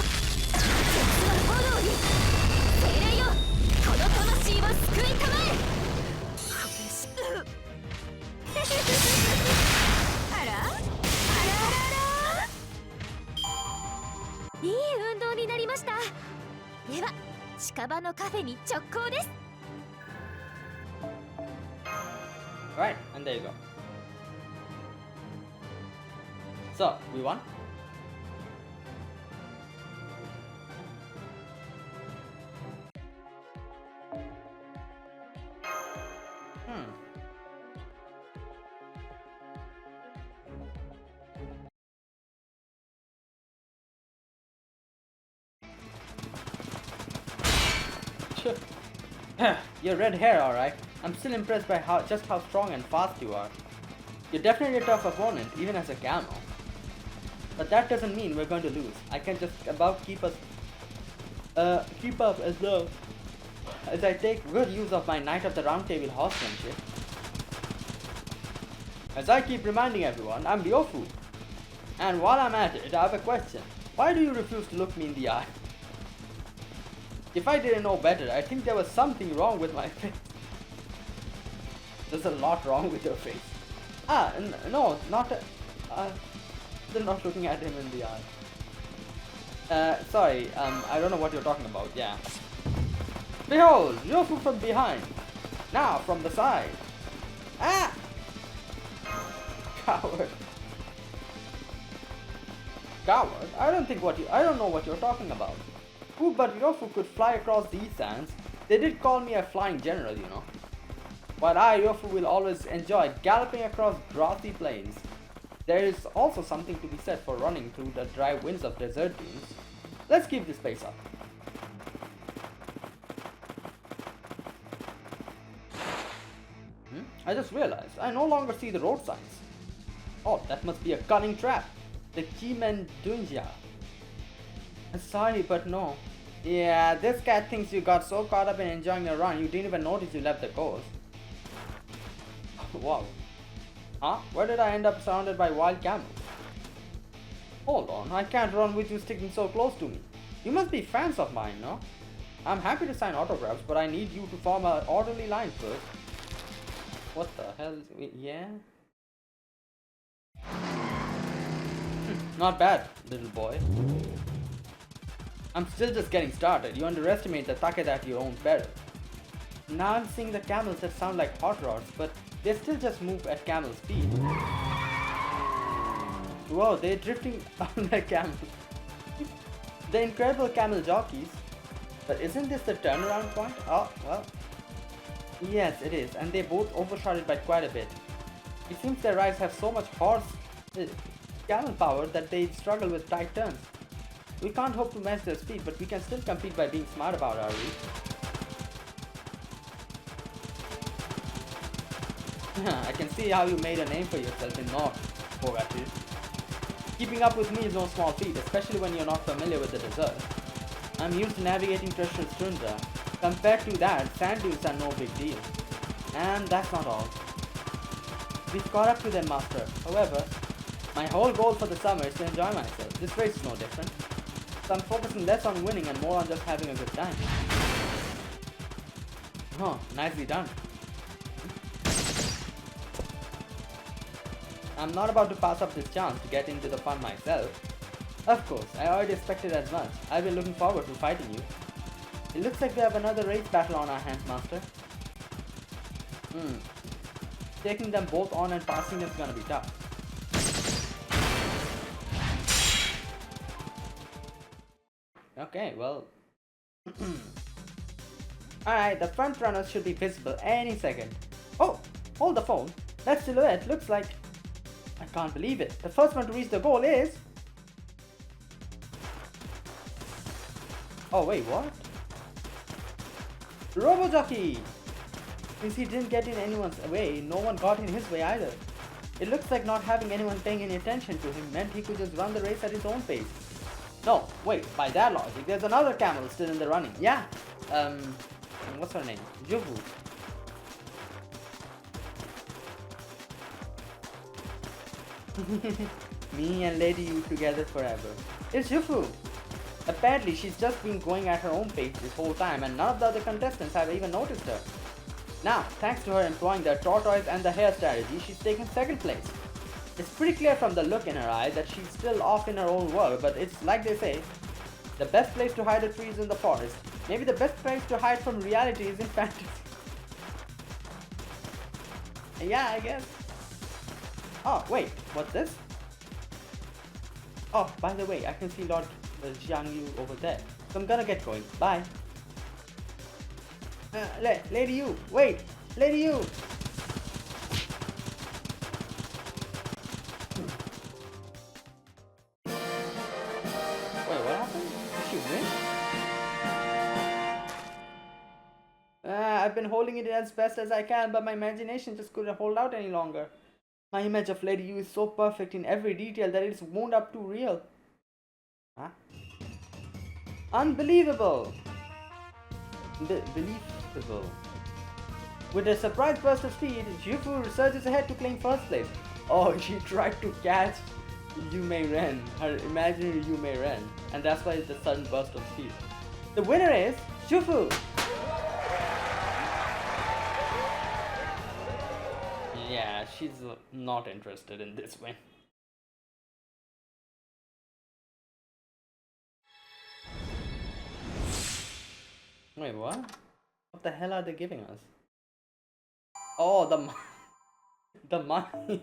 絶は炎に精霊よこの魂を救いたまえあらあらあらあらいい運動になりましたでは近場のカフェに直行です Right, and there you go. So, we won? Your red hair, alright. I'm still impressed by just how strong and fast you are. You're definitely a tough opponent, even as a camel. But that doesn't mean we're going to lose. I can just about keep up as long as I take good use of my Knight of the Round Table horsemanship. As I keep reminding everyone, I'm Ryofu. And while I'm at it, I have a question. Why do you refuse to look me in the eye? If I didn't know better, I think there was something wrong with my face. There's a lot wrong with your face. No, not... They're not looking at him in the eye. Sorry, I don't know what you're talking about, yeah. Behold, Ryofu from behind. Now, from the side. Ah! Coward. Coward? I don't know what you're talking about. Who but Ryofu could fly across these sands? They did call me a flying general, you know. But I, Ryofu, will always enjoy galloping across grassy plains. There is also something to be said for running through the dry winds of desert dunes. Let's keep this pace up. I just realized I no longer see the road signs. Oh, that must be a cunning trap. The Kimen Dunja. Sorry, but no. Yeah, this cat thinks you got so caught up in enjoying your run, you didn't even notice you left the course. Wow. Huh? Where did I end up surrounded by wild camels? Hold on, I can't run with you sticking so close to me. You must be fans of mine, no? I'm happy to sign autographs, but I need you to form an orderly line first. What the hell is it? Yeah? Not bad, little boy. I'm still just getting started. You underestimate the Takeda at your own peril. Now I'm seeing the camels that sound like hot rods, but they still just move at camel speed. Whoa, they're drifting on their camels. The incredible camel jockeys. But isn't this the turnaround point? Oh, well. Yes, it is, and they both overshot it by quite a bit. It seems their rides have so much camel power that they struggle with tight turns. We can't hope to match their speed, but we can still compete by being smart about our route. I can see how you made a name for yourself in North, Bogatu. Keeping up with me is no small feat, especially when you're not familiar with the desert. I'm used to navigating treacherous tundra. Compared to that, sand dunes are no big deal. And that's not all. We've caught up to them, Master. However, my whole goal for the summer is to enjoy myself. This race is no different. So I'm focusing less on winning and more on just having a good time. Oh, nicely done. I'm not about to pass up this chance to get into the fun myself. Of course, I already expected as much. I've been looking forward to fighting you. It looks like we have another race battle on our hands, Master. Taking them both on and passing them is gonna be tough. Okay, well... Alright, the front runners should be visible any second. Oh, hold the phone. That silhouette looks like... I can't believe it. The first one to reach the goal is... Oh wait, what? Robo Jockey! Since he didn't get in anyone's way, no one got in his way either. It looks like not having anyone paying any attention to him meant he could just run the race at his own pace. No, wait, by that logic, there's another camel still in the running. Yeah, what's her name? Jufu. Me and Lady Yu together forever. It's Jufu. Apparently, she's just been going at her own pace this whole time and none of the other contestants have even noticed her. Now, thanks to her employing the tortoise and the hare strategy, she's taken second place. It's pretty clear from the look in her eye that she's still off in her own world, but it's like they say, the best place to hide a tree is in the forest. Maybe the best place to hide from reality is in fantasy. Yeah, I guess. Oh, wait, what's this? Oh, by the way, I can see Lord Jiang Yu over there. So I'm gonna get going. Bye. Lady Yu, wait! Lady Yu! Wait, what happened? Did she win? I've been holding it as best as I can, but my imagination just couldn't hold out any longer. My image of Lady Yu is so perfect in every detail that it's wound up too real. Huh? Unbelievable! Believable. With a surprise burst of speed, Jufu surges ahead to claim first place. Oh, she tried to catch Yu Mei Ren, her imaginary Yu Mei Ren, and that's why it's a sudden burst of speed. The winner is Jufu! Yeah, she's not interested in this win. Wait, what? What the hell are they giving us? Oh, the money.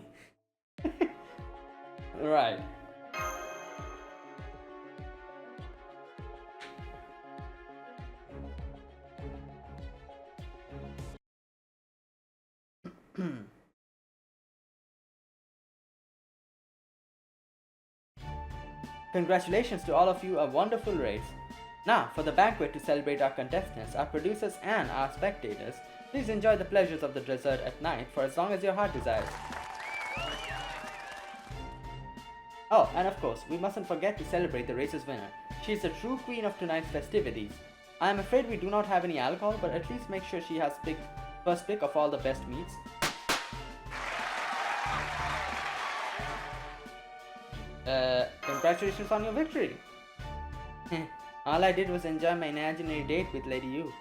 Right. Congratulations to all of you, a wonderful race. Now, for the banquet to celebrate our contestants, our producers and our spectators, please enjoy the pleasures of the dessert at night for as long as your heart desires. Oh, and of course, we mustn't forget to celebrate the race's winner. She is the true queen of tonight's festivities. I am afraid we do not have any alcohol, but at least make sure she has first pick of all the best meats. Congratulations on your victory. All I did was enjoy my imaginary date with Lady Yu.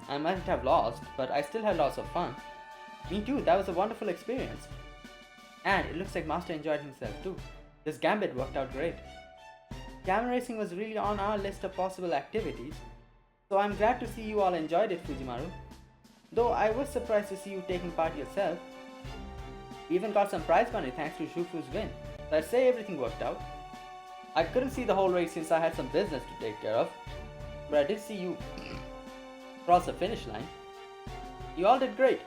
I might have lost, but I still had lots of fun. Me too, that was a wonderful experience. And it looks like Master enjoyed himself too. This gambit worked out great. Camel racing was really on our list of possible activities, so I'm glad to see you all enjoyed it, Fujimaru. Though I was surprised to see you taking part yourself. We even got some prize money thanks to Shufu's win, so I'd say everything worked out. I couldn't see the whole race since I had some business to take care of, but I did see you cross the finish line. You all did great.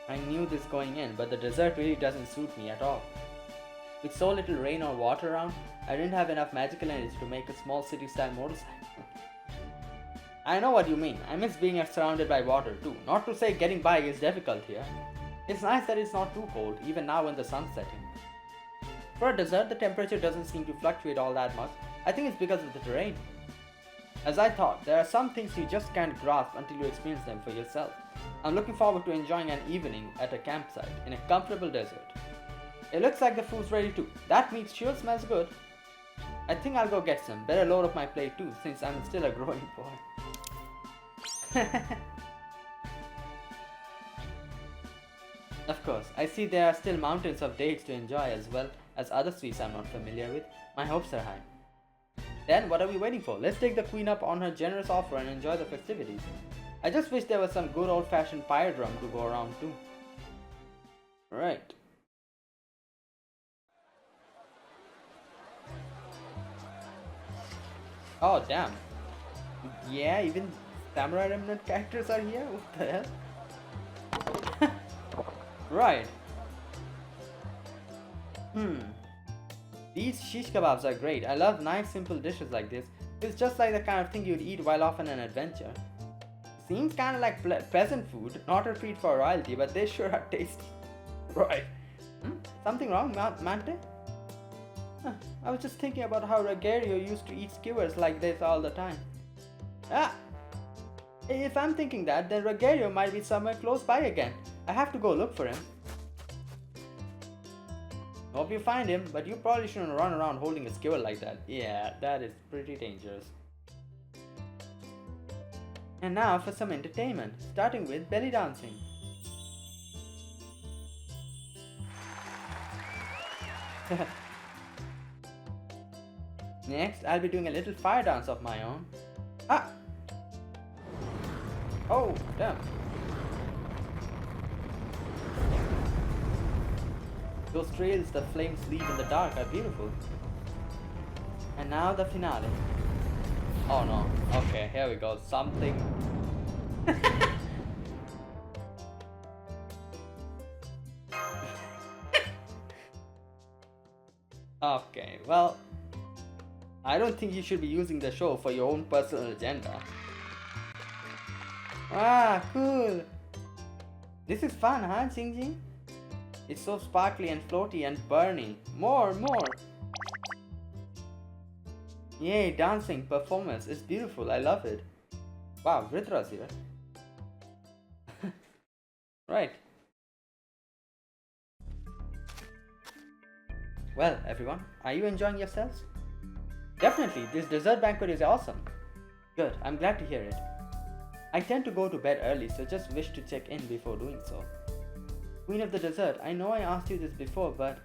I knew this going in, but the desert really doesn't suit me at all. With so little rain or water around, I didn't have enough magical energy to make a small city-style motorcycle. I know what you mean. I miss being surrounded by water too. Not to say getting by is difficult here. It's nice that it's not too cold, even now when the sun's setting. For a desert, the temperature doesn't seem to fluctuate all that much. I think it's because of the terrain. As I thought, there are some things you just can't grasp until you experience them for yourself. I'm looking forward to enjoying an evening at a campsite in a comfortable desert. It looks like the food's ready too. That meat sure smells good. I think I'll go get some. Better load up my plate too, since I'm still a growing boy. Of course, I see there are still mountains of dates to enjoy as well as other sweets I'm not familiar with. My hopes are high. Then what are we waiting for? Let's take the queen up on her generous offer and enjoy the festivities. I just wish there was some good old-fashioned fire drum to go around too. Right. Oh damn. Yeah, even Samurai Remnant characters are here? What the hell? Right. These shish kebabs are great. I love nice simple dishes like this. It's just like the kind of thing you'd eat while off on an adventure. Seems kind of like peasant food, not a treat for royalty, but they sure are tasty. Right. Something wrong, Mante? Huh, I was just thinking about how Rogerio used to eat skewers like this all the time. Ah! If I'm thinking that, then Rogerio might be somewhere close by again. I have to go look for him. Hope you find him, but you probably shouldn't run around holding a skewer like that. Yeah, that is pretty dangerous. And now for some entertainment, starting with belly dancing. Next, I'll be doing a little fire dance of my own. Ah! Oh, damn. Those trails the flames leave in the dark are beautiful. And now the finale. Oh no. Okay, here we go. Something. Okay, well, I don't think you should be using the show for your own personal agenda. Ah, cool. This is fun, huh, Jingjing? It's so sparkly and floaty and burny. More. Yay, dancing, performance. It's beautiful. I love it. Wow, Vritra's here. Right. Well, everyone, are you enjoying yourselves? Definitely, this dessert banquet is awesome. Good, I'm glad to hear it. I tend to go to bed early, so just wish to check in before doing so. Queen of the Desert, I know I asked you this before, but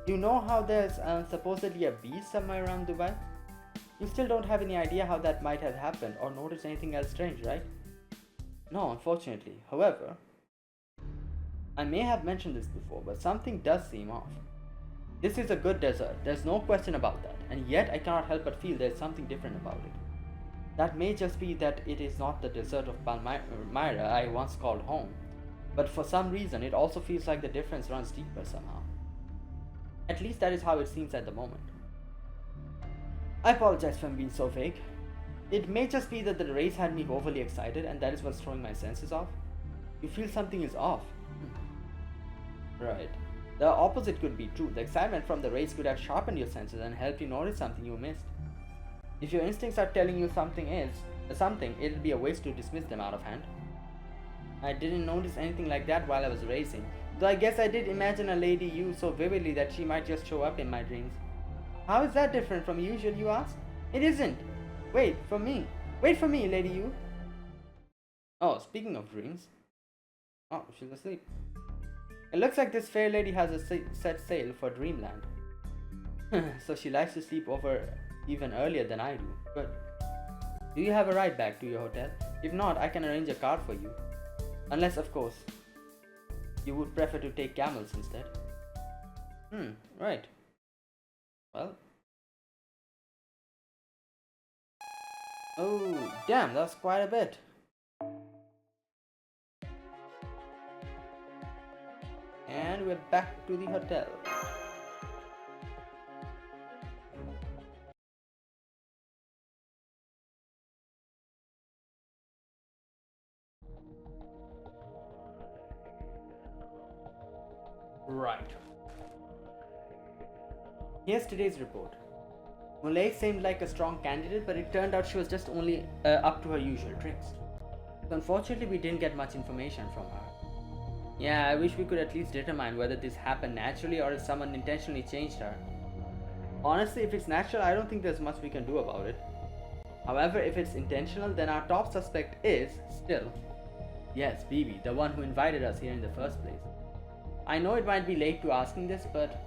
you know how there's supposedly a beast somewhere around Dubai? You still don't have any idea how that might have happened or noticed anything else strange, right? No, unfortunately. However, I may have mentioned this before, but something does seem off. This is a good desert, there's no question about that, and yet I cannot help but feel there's something different about it. That may just be that it is not the desert of Palmyra I once called home, but for some reason it also feels like the difference runs deeper somehow. At least that is how it seems at the moment. I apologize for being so vague. It may just be that the race had me overly excited and that is what's throwing my senses off. You feel something is off. Right. The opposite could be true. The excitement from the race could have sharpened your senses and helped you notice something you missed. If your instincts are telling you something, it'll be a waste to dismiss them out of hand. I didn't notice anything like that while I was racing, though I guess I did imagine a Lady U so vividly that she might just show up in my dreams. How is that different from usual, you ask? It isn't. Wait for me, Lady U. Oh, speaking of dreams. Oh, she's asleep. It looks like this fair lady has a set sail for dreamland. So she likes to sleep over even earlier than I do. Good. Do you have a ride back to your hotel? If not, I can arrange a car for you. Unless, of course, you would prefer to take camels instead. Right. Well. Oh, damn, that's quite a bit. And we're back to the hotel. Right. Here's today's report. Mulay seemed like a strong candidate, but it turned out she was just only up to her usual tricks. So unfortunately, we didn't get much information from her. Yeah, I wish we could at least determine whether this happened naturally or if someone intentionally changed her. Honestly, if it's natural, I don't think there's much we can do about it. However, if it's intentional, then our top suspect is, still, yes, Bibi, the one who invited us here in the first place. I know it might be late to asking this, but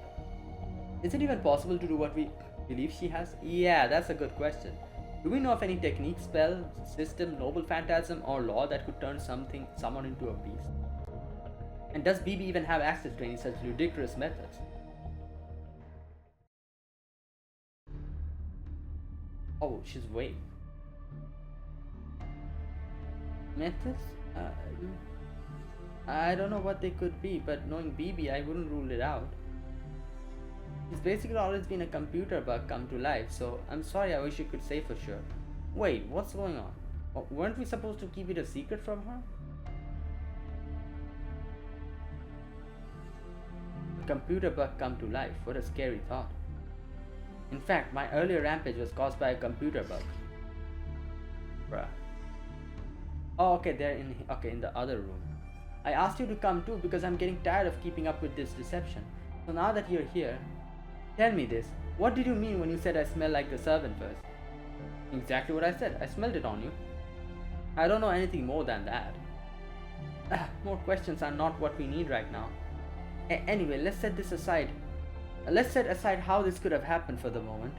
is it even possible to do what we believe she has? Yeah, that's a good question. Do we know of any technique, spell, system, noble phantasm, or law that could turn someone into a beast? And does Bibi even have access to any such ludicrous methods? Oh, she's waiting. Methods? I don't know what they could be, but knowing Bibi, I wouldn't rule it out. It's basically always been a computer bug come to life, so I'm sorry, I wish you could say for sure. Wait, what's going on? Weren't we supposed to keep it a secret from her? A computer bug come to life. What a scary thought. In fact, my earlier rampage was caused by a computer bug. Bruh. Oh, okay, they're in the other room. I asked you to come too because I'm getting tired of keeping up with this deception. So now that you're here, tell me this. What did you mean when you said I smell like the servant first? Exactly what I said. I smelled it on you. I don't know anything more than that. More questions are not what we need right now. Anyway, let's set this aside. Let's set aside how this could have happened for the moment.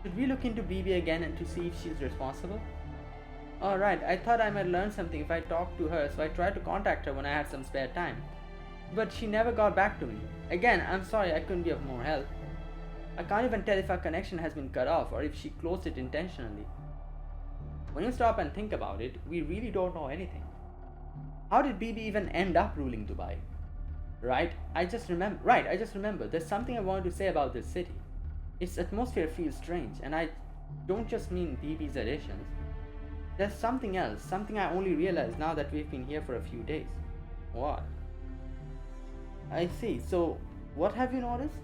Should we look into BB again and to see if she's responsible? Alright, I thought I might learn something if I talked to her, so I tried to contact her when I had some spare time. But she never got back to me. Again, I'm sorry I couldn't be of more help. I can't even tell if our connection has been cut off or if she closed it intentionally. When you stop and think about it, we really don't know anything. How did BB even end up ruling Dubai? I just remember. There's something I wanted to say about this city. Its atmosphere feels strange, and I don't just mean BB's additions. There's something else, something I only realized now that we've been here for a few days. What? I see. So, what have you noticed?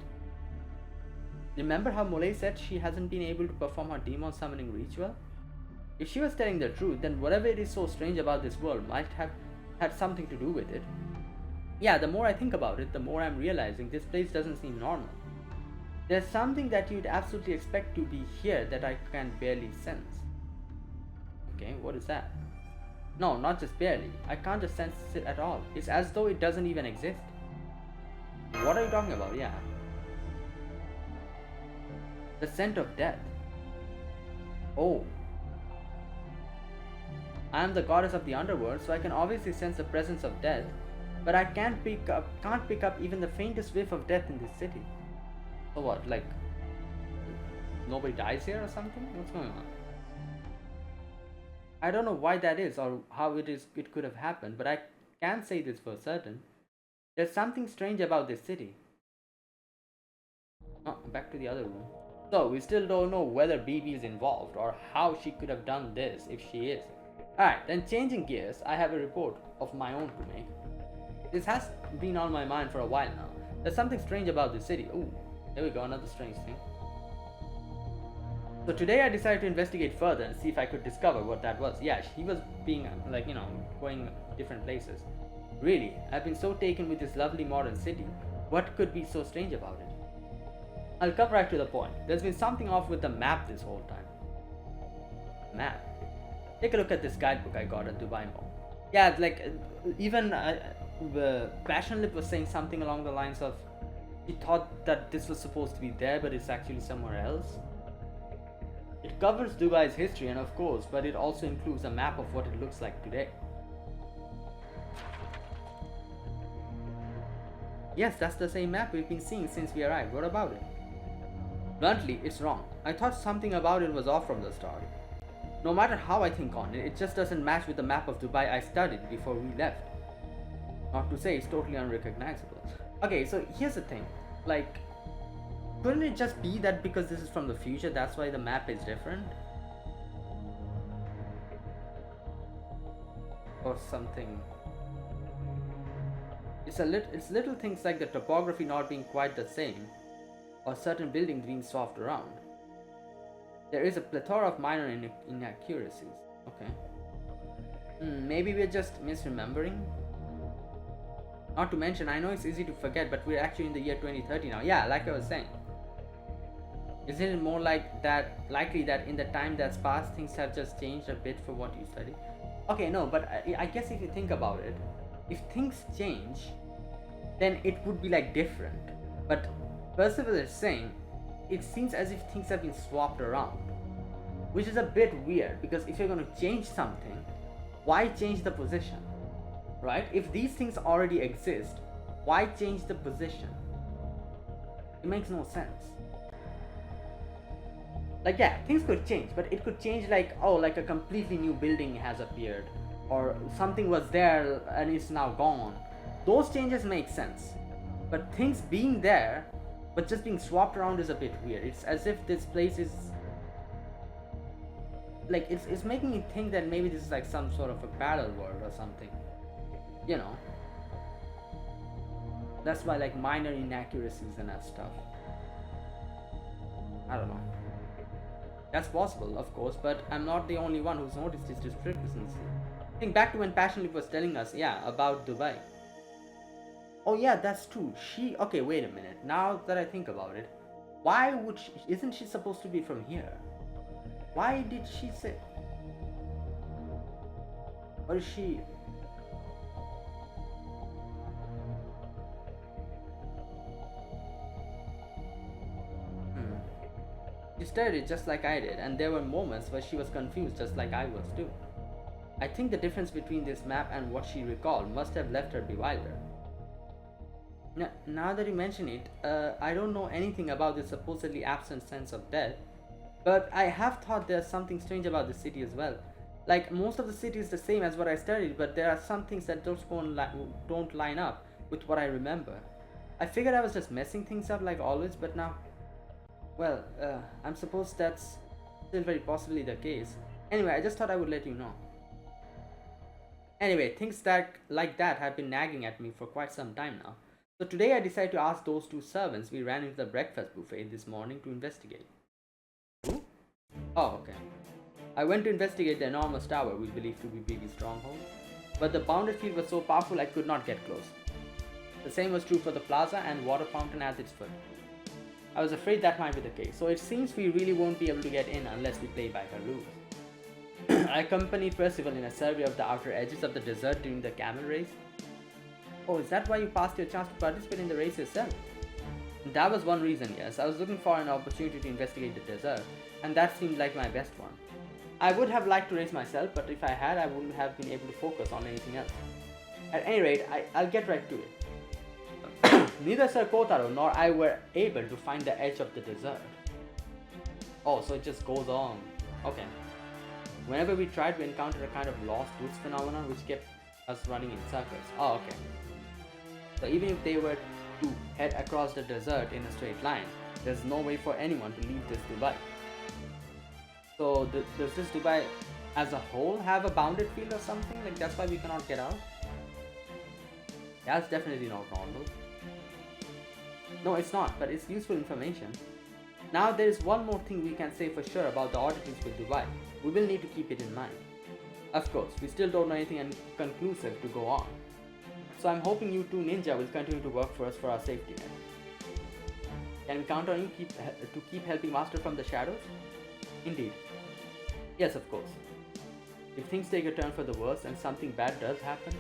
Remember how Molay said she hasn't been able to perform her demon summoning ritual? If she was telling the truth, then whatever it is so strange about this world might have had something to do with it. Yeah, the more I think about it, the more I'm realizing this place doesn't seem normal. There's something that you'd absolutely expect to be here that I can barely sense. Okay, what is that? No, not just barely. I can't just sense it at all. It's as though it doesn't even exist. What are you talking about? Yeah. The scent of death. Oh. I am the goddess of the underworld, so I can obviously sense the presence of death, but I can't pick up even the faintest whiff of death in this city. So what, like nobody dies here or something? What's going on? I don't know why that is or how it could have happened, but I can say this for certain. There's something strange about this city. Oh, back to the other room. So, we still don't know whether BB is involved or how she could have done this if she is. Alright, then changing gears, I have a report of my own to make. This has been on my mind for a while now. There's something strange about this city. Ooh, there we go, another strange thing. So today I decided to investigate further and see if I could discover what that was. Yeah, he was being going different places. Really, I've been so taken with this lovely modern city. What could be so strange about it? I'll come right to the point. There's been something off with the map this whole time. Map? Take a look at this guidebook I got at Dubai Mall. Yeah, even Passion Lip was saying something along the lines of he thought that this was supposed to be there, but it's actually somewhere else. It covers Dubai's history, and of course, but it also includes a map of what it looks like today. Yes, that's the same map we've been seeing since we arrived. What about it? Bluntly, it's wrong. I thought something about it was off from the start. No matter how I think on it, it just doesn't match with the map of Dubai I studied before we left. Not to say it's totally unrecognizable. Okay, so here's the thing. Couldn't it just be that because this is from the future, that's why the map is different? Or something. It's little things like the topography not being quite the same, or certain buildings being swapped around. There is a plethora of minor inaccuracies. Okay. Maybe we're just misremembering? Not to mention, I know it's easy to forget, but we're actually in the year 2030 now. Yeah, like I was saying. Isn't it more likely that in the time that's passed, things have just changed a bit for what you study? Okay, no, but I guess if you think about it, if things change, then it would be different. But Percival is saying, it seems as if things have been swapped around, which is a bit weird, because if you're going to change something, why change the position? Right? If these things already exist, why change the position? It makes no sense. Yeah, things could change, but it could change a completely new building has appeared, or something was there and it's now gone. Those changes make sense. But things being there, but just being swapped around is a bit weird. It's as if this place is... like it's making me think that maybe this is like some sort of a parallel world or something, you know. That's why like minor inaccuracies and that stuff. I don't know. That's possible, of course, but I'm not the only one who's noticed these discrepancies. Think back to when Passionlip was telling us, yeah, about Dubai. Oh yeah, that's true. Okay, wait a minute. Now that I think about it, why would she, isn't she supposed to be from here? Why did she say, or is she? She studied just like I did, and there were moments where she was confused just like I was too. I think the difference between this map and what she recalled must have left her bewildered. Now that you mention it, I don't know anything about this supposedly absent sense of death, but I have thought there's something strange about the city as well. Like, most of the city is the same as what I studied, but there are some things that don't line up with what I remember. I figured I was just messing things up like always, but now, well, I'm supposed that's still very possibly the case. Anyway, I just thought I would let you know. Anyway, things like that have been nagging at me for quite some time now. So today I decided to ask those two servants we ran into the breakfast buffet this morning to investigate. Who? Oh, okay. I went to investigate the enormous tower we believe to be Bibi's stronghold, but the bounded field was so powerful I could not get close. The same was true for the plaza and water fountain at its foot. I was afraid that might be the case, so it seems we really won't be able to get in unless we play by her rules. I accompanied Percival in a survey of the outer edges of the desert during the camel race. Oh, is that why you passed your chance to participate in the race yourself? That was one reason, yes. I was looking for an opportunity to investigate the desert, and that seemed like my best one. I would have liked to race myself, but if I had, I wouldn't have been able to focus on anything else. At any rate, I'll get right to it. Neither Sir Kotaro nor I were able to find the edge of the desert. Oh, so it just goes on. Okay. Whenever we tried, we encountered a kind of lost woods phenomenon which kept us running in circles. Oh, okay. So even if they were to head across the desert in a straight line, there's no way for anyone to leave this Dubai. So does this Dubai as a whole have a bounded field or something? Like that's why we cannot get out? That's definitely not normal. No, it's not, but it's useful information. Now there is one more thing we can say for sure about the oddities with Dubai. We will need to keep it in mind. Of course, we still don't know anything conclusive to go on. So I'm hoping you two ninja will continue to work for us for our safety net. Can we count on you to keep helping Master from the shadows? Indeed. Yes, of course. If things take a turn for the worse and something bad does happen,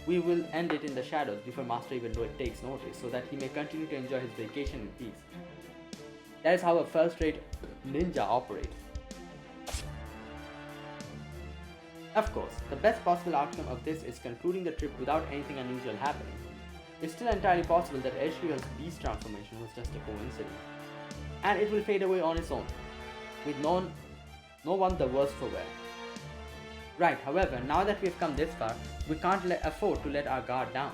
we will end it in the shadows before Master even takes notice, so that he may continue to enjoy his vacation in peace. That is how a first-rate ninja operates. Of course, the best possible outcome of this is concluding the trip without anything unusual happening. It's still entirely possible that Edgefields' beast transformation was just a coincidence, and it will fade away on its own, with no one the worse for wear. Right, however, now that we have come this far, we can't afford to let our guard down.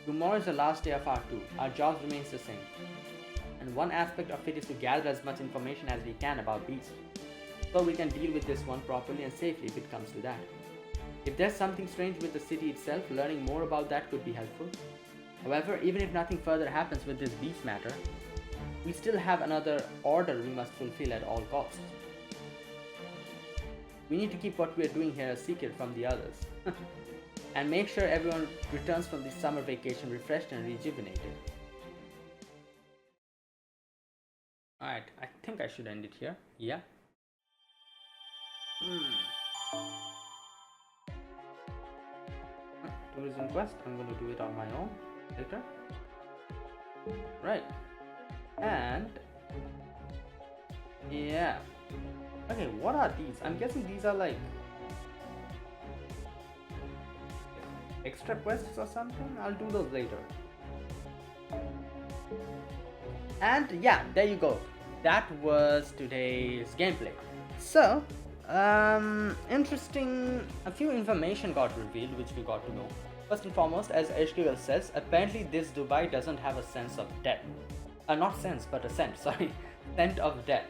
Tomorrow is the last day of our tour. Our jobs remains the same, and one aspect of it is to gather as much information as we can about beasts, so we can deal with this one properly and safely if it comes to that. If there's something strange with the city itself, learning more about that could be helpful. However, even if nothing further happens with this beast matter, we still have another order we must fulfill at all costs. We need to keep what we are doing here a secret from the others, and make sure everyone returns from the summer vacation refreshed and rejuvenated. Alright, I think I should end it here. Yeah. Tourism quest, I'm going to do it on my own later. Right. And yeah. Okay, what are these? I'm guessing these are like extra quests or something. I'll do those later. And yeah, there you go. That was today's gameplay. So interesting, a few information got revealed which we got to know. First and foremost, as FGO says, apparently this Dubai doesn't have a sense of death. Not sense, but a scent, sorry. Scent of death.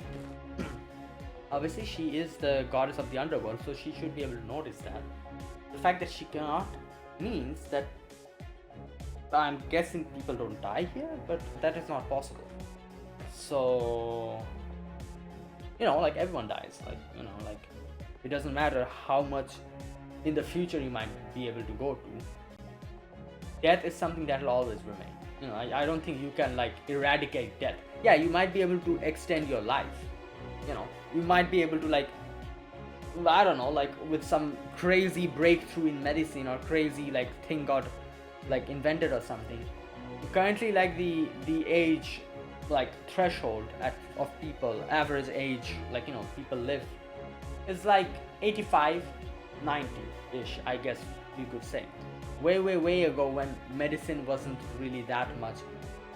Obviously, she is the goddess of the underworld, so she should be able to notice that. The fact that she cannot means that I'm guessing people don't die here, but that is not possible. So, like everyone dies. Like, like it doesn't matter how much in the future you might be able to go to. Death is something that will always remain. I don't think you can like eradicate death. Yeah, you might be able to extend your life. You might be able to like, I don't know, like with some crazy breakthrough in medicine or crazy like thing got like invented or something. Currently, like the age like threshold of people, average age, like people live, is like 85, 90-ish, I guess you could say. Way ago, when medicine wasn't really that much,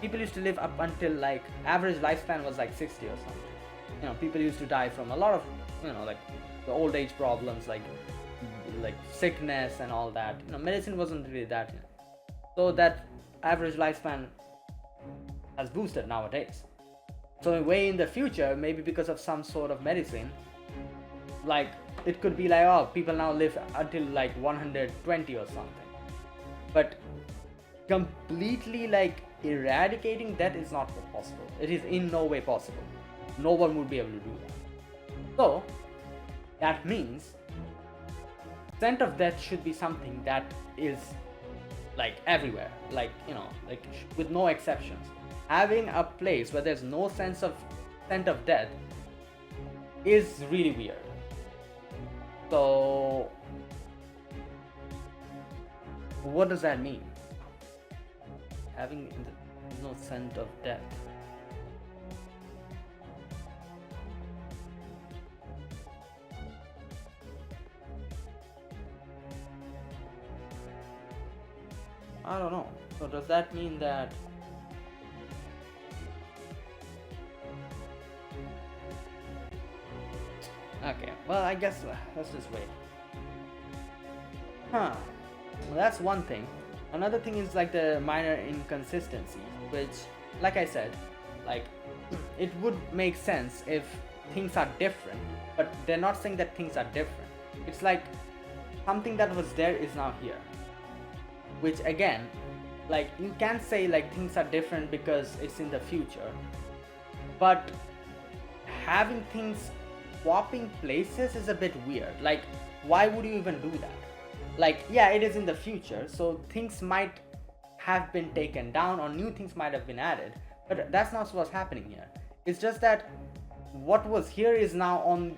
people used to live up until like average lifespan was like 60 or something. People used to die from a lot of like the old age problems, like sickness and all that. Medicine wasn't really that, so that average lifespan has boosted nowadays. So way in the future, maybe because of some sort of medicine, like it could be like, oh, people now live until like 120 or something. But completely like eradicating that is not possible. It is in no way possible. No one would be able to do that. So that means scent of death should be something that is like everywhere, like like with no exceptions. Having a place where there's no scent of death is really weird. So what does that mean? Having no scent of death. I don't know. So does that mean that okay, well, I guess let's just wait. Well, that's one thing. Another thing is like the minor inconsistencies, which, like I said, like it would make sense if things are different, but they're not saying that things are different. It's like something that was there is now here. Which again, like you can say like things are different because it's in the future, but having things swapping places is a bit weird. Like, why would you even do that? Like, yeah, it is in the future, so things might have been taken down or new things might have been added, but that's not what's happening here. It's just that what was here is now on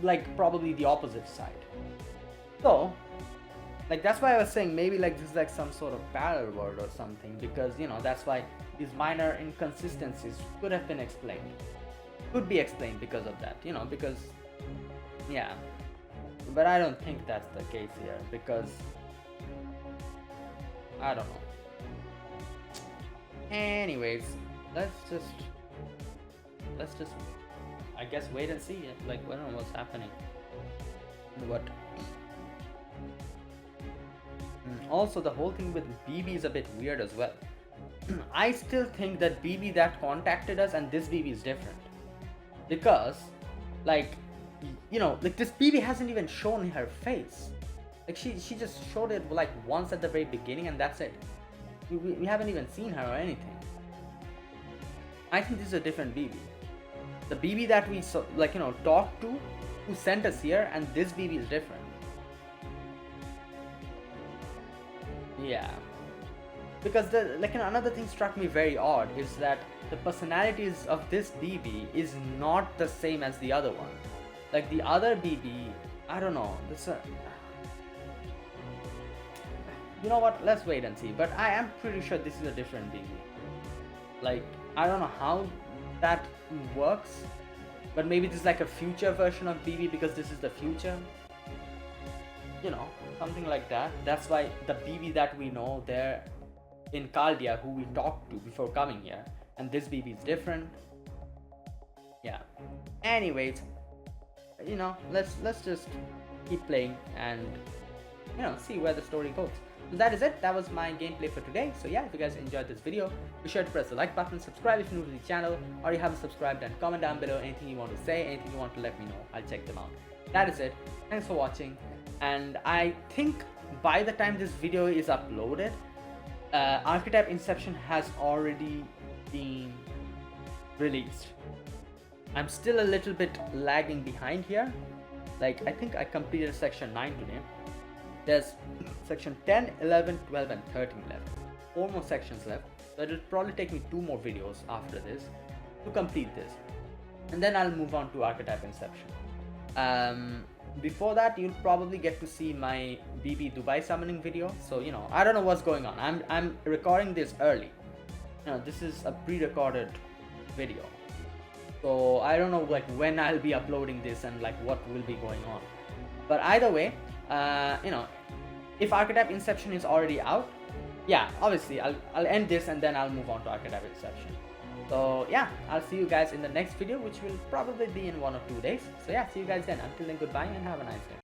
like probably the opposite side. So like that's why I was saying maybe like this is like some sort of parallel world or something, because that's why these minor inconsistencies could have been explained, could be explained because of that, because yeah, but I don't think that's the case here, because I don't know. Anyways, let's just I guess wait and see like what's happening. What also, the whole thing with BB is a bit weird as well. I still think that BB that contacted us and this BB is different, because like like this BB hasn't even shown her face. Like she just showed it like once at the very beginning and that's it. We haven't even seen her or anything. I think this is a different BB. The BB that we saw, like talked to, who sent us here, and this BB is different. Yeah, because another thing struck me very odd is that the personalities of this BB is not the same as the other one. Like the other BB, I don't know. You know what? Let's wait and see. But I am pretty sure this is a different BB. Like I don't know how that works, but maybe this is like a future version of BB because this is the future. Something like that. That's why the BB that we know there in Caldia, who we talked to before coming here, and this BB is different. Yeah. Anyways, let's just keep playing and see where the story goes. So that is it. That was my gameplay for today. So yeah, if you guys enjoyed this video, be sure to press the like button, subscribe if you're new to the channel, or you haven't subscribed, and comment down below anything you want to say, anything you want to let me know. I'll check them out. That is it. Thanks for watching, and I think by the time this video is uploaded, Archetype Inception has already been released. I'm still a little bit lagging behind here. Like, I think I completed section 9 today. There's section 10, 11, 12 and 13 left. 4 more sections left. So it'll probably take me 2 more videos after this to complete this. And then I'll move on to Archetype Inception. Before that, you'll probably get to see my BB Dubai summoning video. So, you know, I don't know what's going on. I'm recording this early. You know, this is a pre-recorded video. So I don't know like when I'll be uploading this and like what will be going on. But either way, you know, if Archetype Inception is already out, yeah, obviously I'll end this and then I'll move on to Archetype Inception. So yeah, I'll see you guys in the next video, which will probably be in 1 or 2 days. So yeah, see you guys then. Until then, goodbye and have a nice day.